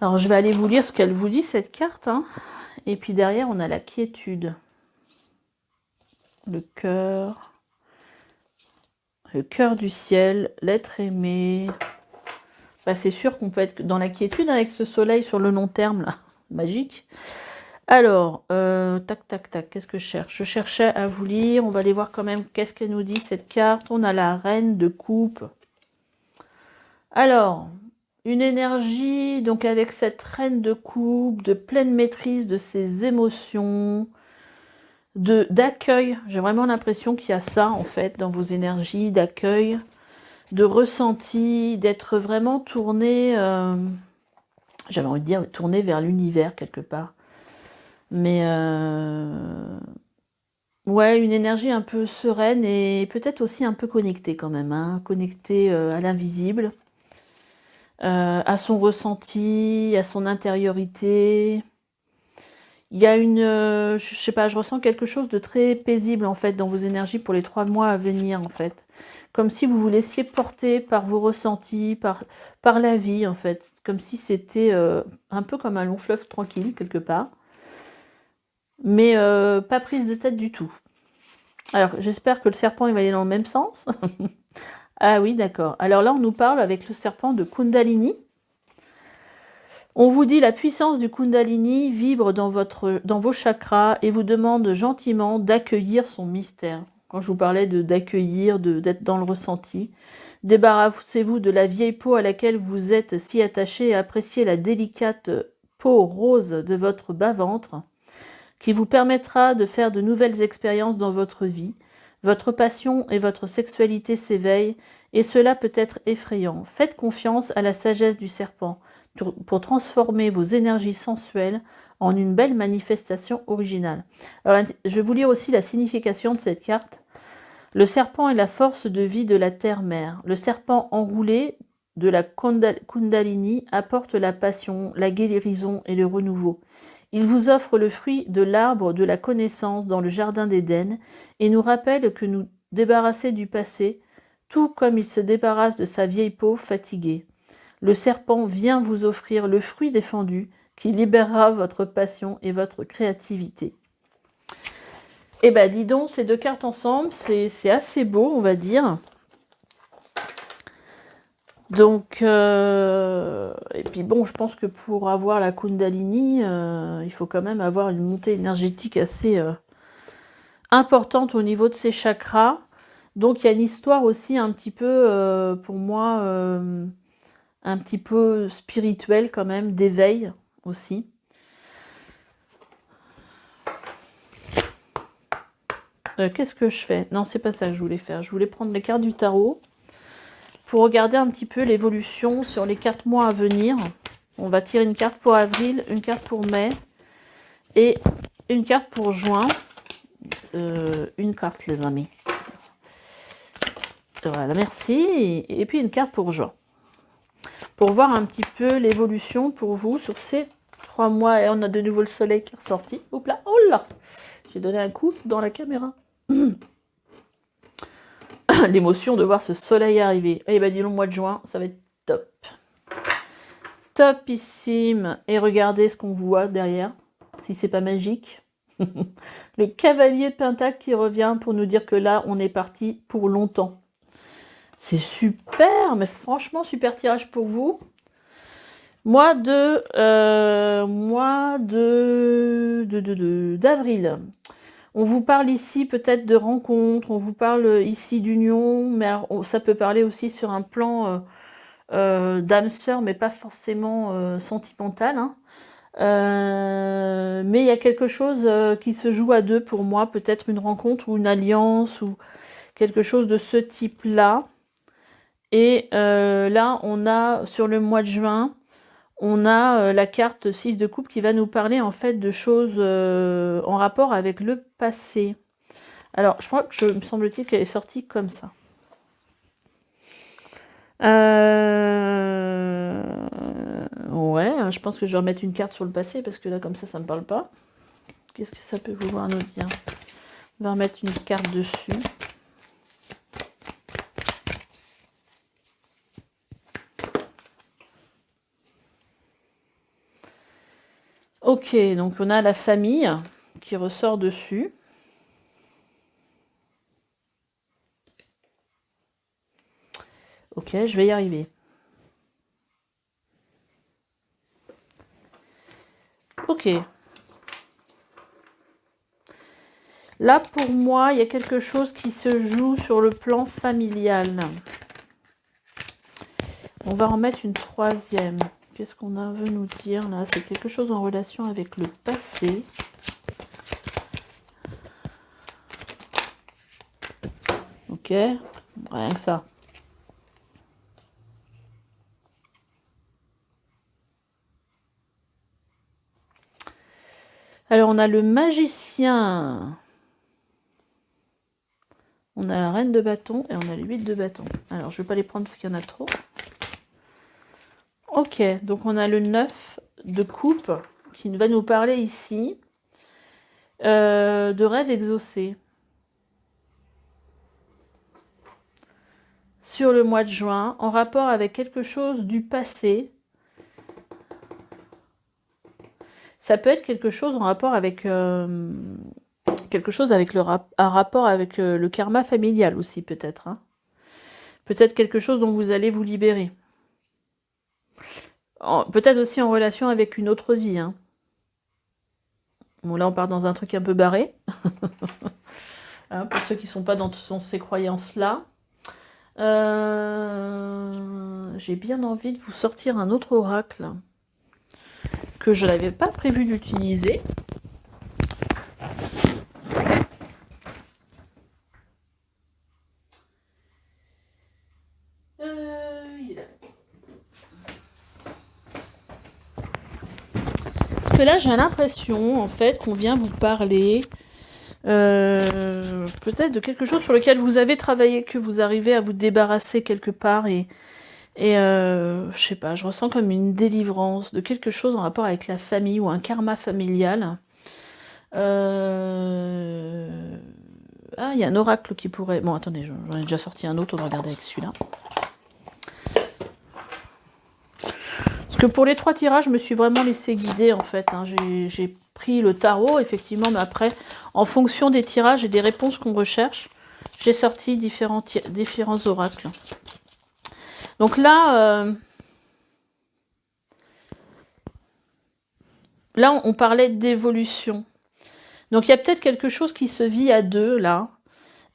Alors, je vais aller vous lire ce qu'elle vous dit, cette carte. Hein. Et puis derrière, on a la quiétude. Le cœur du ciel, l'être aimé. C'est sûr qu'on peut être dans la quiétude avec ce soleil sur le long terme, là. Magique. Alors, tac, qu'est-ce que je cherche? Je cherchais à vous lire. On va aller voir quand même qu'est-ce qu'elle nous dit, cette carte. On a la reine de coupe. Alors, une énergie, donc avec cette reine de coupe, de pleine maîtrise de ses émotions, d'accueil. J'ai vraiment l'impression qu'il y a ça, en fait, dans vos énergies, d'accueil, de ressenti, d'être vraiment tourné, j'avais envie de dire tourné vers l'univers, quelque part. Mais, ouais, une énergie un peu sereine et peut-être aussi un peu connectée quand même, hein, connectée à l'invisible. À son ressenti, à son intériorité. Il y a une, je sais pas, je ressens quelque chose de très paisible en fait dans vos énergies pour les 3 mois à venir en fait. Comme si vous vous laissiez porter par vos ressentis, par la vie en fait. Comme si c'était un peu comme un long fleuve tranquille quelque part. Mais pas prise de tête du tout. Alors j'espère que le serpent il va aller dans le même sens. Ah oui, d'accord. Alors là, on nous parle avec le serpent de Kundalini. On vous dit la puissance du Kundalini vibre dans vos chakras et vous demande gentiment d'accueillir son mystère. Quand je vous parlais d'accueillir, d'être dans le ressenti, débarrassez-vous de la vieille peau à laquelle vous êtes si attaché et appréciez la délicate peau rose de votre bas-ventre qui vous permettra de faire de nouvelles expériences dans votre vie. Votre passion et votre sexualité s'éveillent et cela peut être effrayant. Faites confiance à la sagesse du serpent pour transformer vos énergies sensuelles en une belle manifestation originale. Alors, je vais vous lire aussi la signification de cette carte. Le serpent est la force de vie de la terre-mère. Le serpent enroulé de la Kundalini apporte la passion, la guérison et le renouveau. Il vous offre le fruit de l'arbre de la connaissance dans le jardin d'Éden et nous rappelle que nous débarrasser du passé, tout comme il se débarrasse de sa vieille peau fatiguée. Le serpent vient vous offrir le fruit défendu qui libérera votre passion et votre créativité. Eh ben, dis donc, ces 2 cartes ensemble, c'est assez beau, on va dire. Donc, et puis bon, je pense que pour avoir la Kundalini, il faut quand même avoir une montée énergétique assez importante au niveau de ses chakras. Donc, il y a une histoire aussi un petit peu, pour moi, un petit peu spirituelle quand même, d'éveil aussi. Qu'est-ce que je fais? Non, c'est pas ça que je voulais faire. Je voulais prendre les cartes du tarot pour regarder un petit peu l'évolution sur les 4 mois à venir. On va tirer une carte pour avril, une carte pour mai et une carte pour juin. Une carte, les amis. Voilà, merci. Et puis une carte pour juin. Pour voir un petit peu l'évolution pour vous sur ces 3 mois. Et on a de nouveau le soleil qui est ressorti. Hop là, oh là! J'ai donné un coup dans la caméra. L'émotion de voir ce soleil arriver. Et ben dis donc, le mois de juin, ça va être top. Topissime. Et regardez ce qu'on voit derrière, si c'est pas magique. Le cavalier de Pentacle qui revient pour nous dire que là, on est parti pour longtemps. C'est super, mais franchement, super tirage pour vous. Mois d'avril. On vous parle ici peut-être de rencontres, on vous parle ici d'union, mais alors, ça peut parler aussi sur un plan d'âme sœur, mais pas forcément sentimental. Hein. Mais il y a quelque chose qui se joue à 2 pour moi, peut-être une rencontre ou une alliance ou quelque chose de ce type-là. Et là, on a sur le mois de juin, on a la carte 6 de coupe qui va nous parler en fait de choses en rapport avec le passé. Alors, je crois que me semble-t-il qu'elle est sortie comme ça. Ouais, je pense que je vais remettre une carte sur le passé parce que là, comme ça me parle pas. Qu'est-ce que ça peut vouloir nous dire? On va remettre une carte dessus. Ok, donc on a la famille qui ressort dessus. Ok, je vais y arriver. Ok. Là, pour moi, il y a quelque chose qui se joue sur le plan familial. On on va en mettre une troisième. Qu'est-ce qu'on veut nous dire là? C'est quelque chose en relation avec le passé. Ok, rien que ça. Alors, on a le magicien. On a la reine de bâton et on a le 8 de bâton. Alors, je ne vais pas les prendre parce qu'il y en a trop. Ok, donc on a le 9 de coupe qui va nous parler ici de rêve exaucé. Sur le mois de juin, en rapport avec quelque chose du passé. Ça peut être quelque chose en rapport avec un rapport avec le karma familial aussi peut-être. Hein. Peut-être quelque chose dont vous allez vous libérer. Peut-être aussi en relation avec une autre vie. Hein. Bon là on part dans un truc un peu barré. Hein, pour ceux qui ne sont pas dans ces croyances-là. J'ai bien envie de vous sortir un autre oracle que je n'avais pas prévu d'utiliser. Parce que là j'ai l'impression en fait qu'on vient vous parler peut-être de quelque chose sur lequel vous avez travaillé, que vous arrivez à vous débarrasser quelque part et je sais pas, je ressens comme une délivrance de quelque chose en rapport avec la famille ou un karma familial. Ah, il y a un oracle qui pourrait... Bon, attendez, j'en ai déjà sorti un autre, on va regarder avec celui-là. Parce que pour les 3 tirages, je me suis vraiment laissé guider, en fait. Hein. J'ai pris le tarot, effectivement, mais après, en fonction des tirages et des réponses qu'on recherche, j'ai sorti différents oracles. Donc là, là, on parlait d'évolution. Donc il y a peut-être quelque chose qui se vit à deux, là.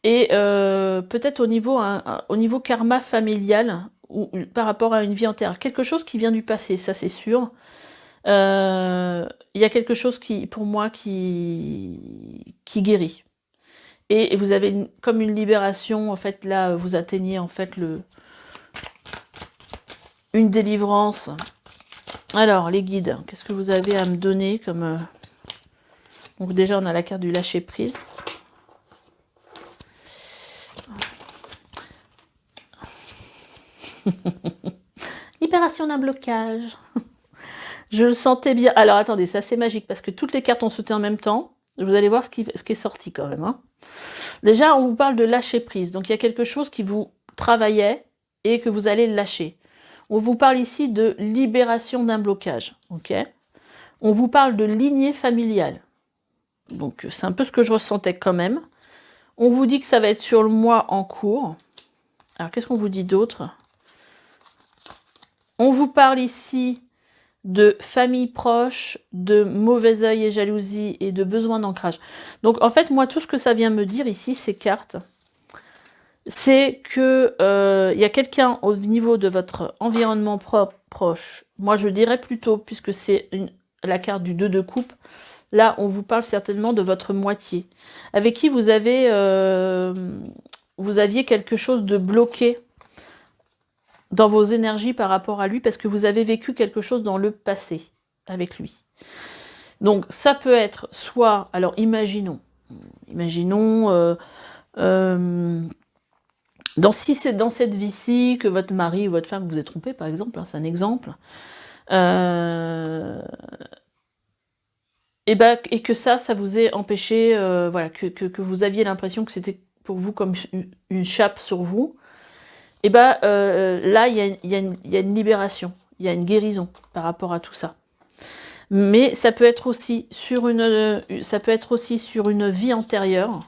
Et peut-être au niveau karma familial, ou par rapport à une vie antérieure. Quelque chose qui vient du passé, ça c'est sûr. Il y a quelque chose qui, pour moi, qui guérit. Et vous avez comme une libération, en fait, là, vous atteignez, en fait, une délivrance. Alors, les guides, qu'est-ce que vous avez à me donner comme... Donc déjà, on a la carte du lâcher-prise. Libération d'un blocage. Je le sentais bien. Alors, attendez, c'est assez magique, parce que toutes les cartes ont sauté en même temps. Vous allez voir ce qui est sorti, quand même. Hein. Déjà, on vous parle de lâcher-prise. Donc, il y a quelque chose qui vous travaillait et que vous allez lâcher. On vous parle ici de libération d'un blocage. Ok. On vous parle de lignée familiale. Donc, c'est un peu ce que je ressentais quand même. On vous dit que ça va être sur le mois en cours. Alors, qu'est-ce qu'on vous dit d'autre? On vous parle ici de famille proche, de mauvais œil et jalousie et de besoin d'ancrage. Donc, en fait, moi, tout ce que ça vient me dire ici, ces cartes, c'est que y a quelqu'un au niveau de votre environnement proche. Moi, je dirais plutôt, puisque c'est la carte du 2 de coupe, là, on vous parle certainement de votre moitié, avec qui vous aviez quelque chose de bloqué dans vos énergies par rapport à lui, parce que vous avez vécu quelque chose dans le passé avec lui. Donc, ça peut être soit... Alors, imaginons si c'est dans cette vie-ci que votre mari ou votre femme vous est trompé, par exemple, hein, c'est un exemple, et que ça vous ait empêché, voilà, que vous aviez l'impression que c'était pour vous comme une chape sur vous, là, il y a une libération, il y a une guérison par rapport à tout ça. Mais ça peut être aussi sur une vie antérieure,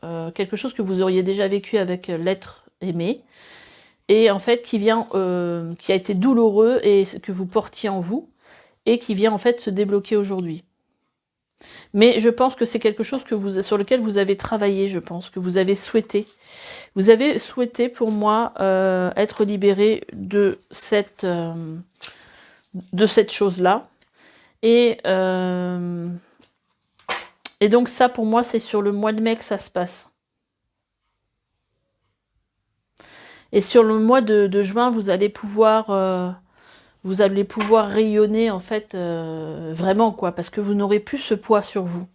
quelque chose que vous auriez déjà vécu avec l'être aimé, et en fait qui a été douloureux et que vous portiez en vous, et qui vient en fait se débloquer aujourd'hui. Mais je pense que c'est quelque chose sur lequel vous avez travaillé, je pense, que vous avez souhaité. Vous avez souhaité, pour moi, être libéré de cette chose-là. Et donc ça, pour moi, c'est sur le mois de mai que ça se passe. Et sur le mois de juin, vous allez pouvoir rayonner, en fait, vraiment, quoi, parce que vous n'aurez plus ce poids sur vous.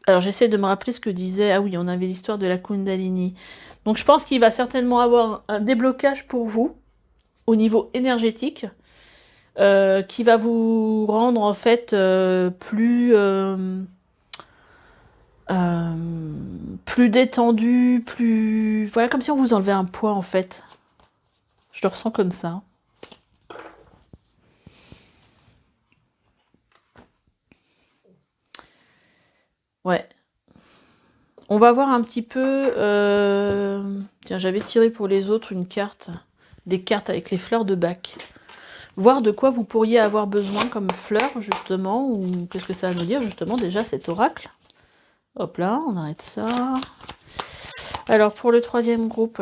Alors, j'essaie de me rappeler ce que disait... Ah oui, on avait l'histoire de la Kundalini. Donc, je pense qu'il va certainement avoir un déblocage pour vous, au niveau énergétique, qui va vous rendre, en fait, plus détendu, plus... Voilà, comme si on vous enlevait un poids, en fait. Je le ressens comme ça. Ouais. On va voir un petit peu... Tiens, j'avais tiré pour les autres une carte. Des cartes avec les fleurs de Bach. Voir de quoi vous pourriez avoir besoin comme fleurs, justement. Ou qu'est-ce que ça va nous dire, justement, déjà, cet oracle. Hop là, on arrête ça. Alors, pour le troisième groupe...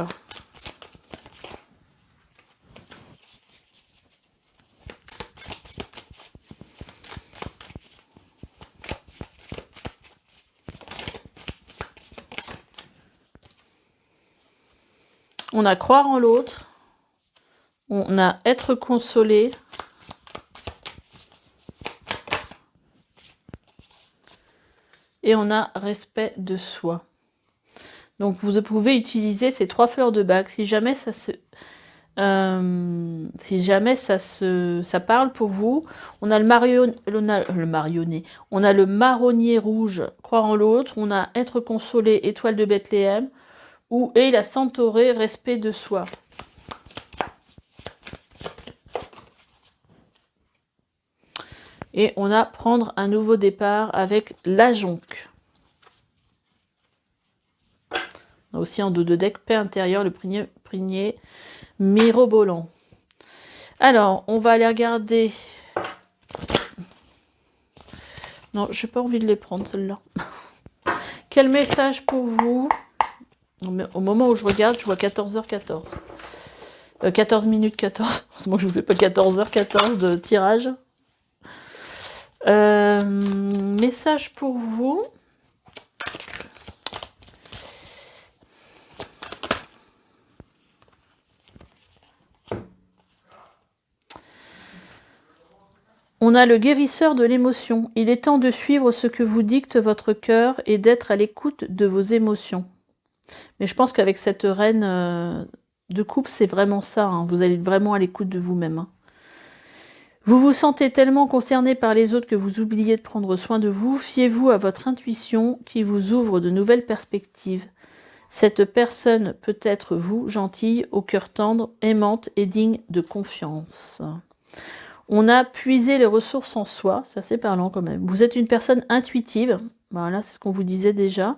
On a croire en l'autre. On a être consolé. Et on a respect de soi. Donc vous pouvez utiliser ces 3 fleurs de Bach. Si jamais ça parle pour vous, on a le marionnet. On a le marronnier rouge, croire en l'autre. On a être consolé, étoile de Bethléem. Et la centaurée, respect de soi. Et on a prendre un nouveau départ avec la jonque. On a aussi en dos de deck, paix intérieure, le prigné mirobolant. Alors, on va aller regarder. Non, j'ai pas envie de les prendre, celles-là. Quel message pour vous? Au moment où je regarde, je vois 14h14. 14 minutes 14. Heureusement que je ne vous fais pas 14h14 de tirage. Message pour vous. On a le guérisseur de l'émotion. Il est temps de suivre ce que vous dicte votre cœur et d'être à l'écoute de vos émotions. Mais je pense qu'avec cette reine de coupe, c'est vraiment ça. Hein. Vous allez vraiment à l'écoute de vous-même. Hein. Vous vous sentez tellement concerné par les autres que vous oubliez de prendre soin de vous. Fiez-vous à votre intuition qui vous ouvre de nouvelles perspectives. Cette personne peut être vous, gentille, au cœur tendre, aimante et digne de confiance. On a puisé les ressources en soi, ça c'est parlant quand même. Vous êtes une personne intuitive, voilà, c'est ce qu'on vous disait déjà.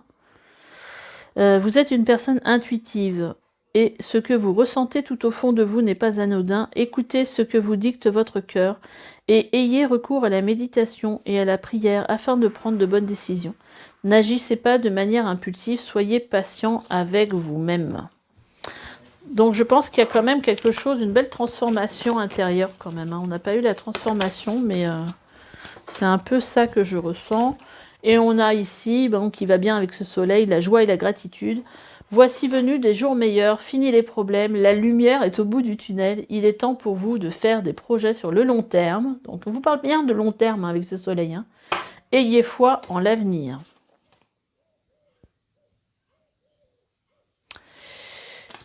Vous êtes une personne intuitive. Et ce que vous ressentez tout au fond de vous n'est pas anodin. Écoutez ce que vous dicte votre cœur et ayez recours à la méditation et à la prière afin de prendre de bonnes décisions. N'agissez pas de manière impulsive, soyez patient avec vous-même. Donc je pense qu'il y a quand même quelque chose, une belle transformation intérieure quand même. Hein. On n'a pas eu la transformation, mais c'est un peu ça que je ressens. Et on a ici, qui va bien avec ce soleil, la joie et la gratitude. Voici venus des jours meilleurs, fini les problèmes, la lumière est au bout du tunnel. Il est temps pour vous de faire des projets sur le long terme. Donc on vous parle bien de long terme avec ce soleil. Hein. Ayez foi en l'avenir.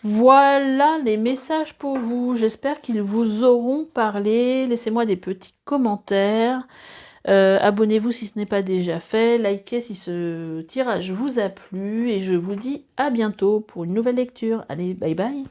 Voilà les messages pour vous. J'espère qu'ils vous auront parlé. Laissez-moi des petits commentaires. Abonnez-vous si ce n'est pas déjà fait, likez si ce tirage vous a plu et je vous dis à bientôt pour une nouvelle lecture. Allez, bye bye.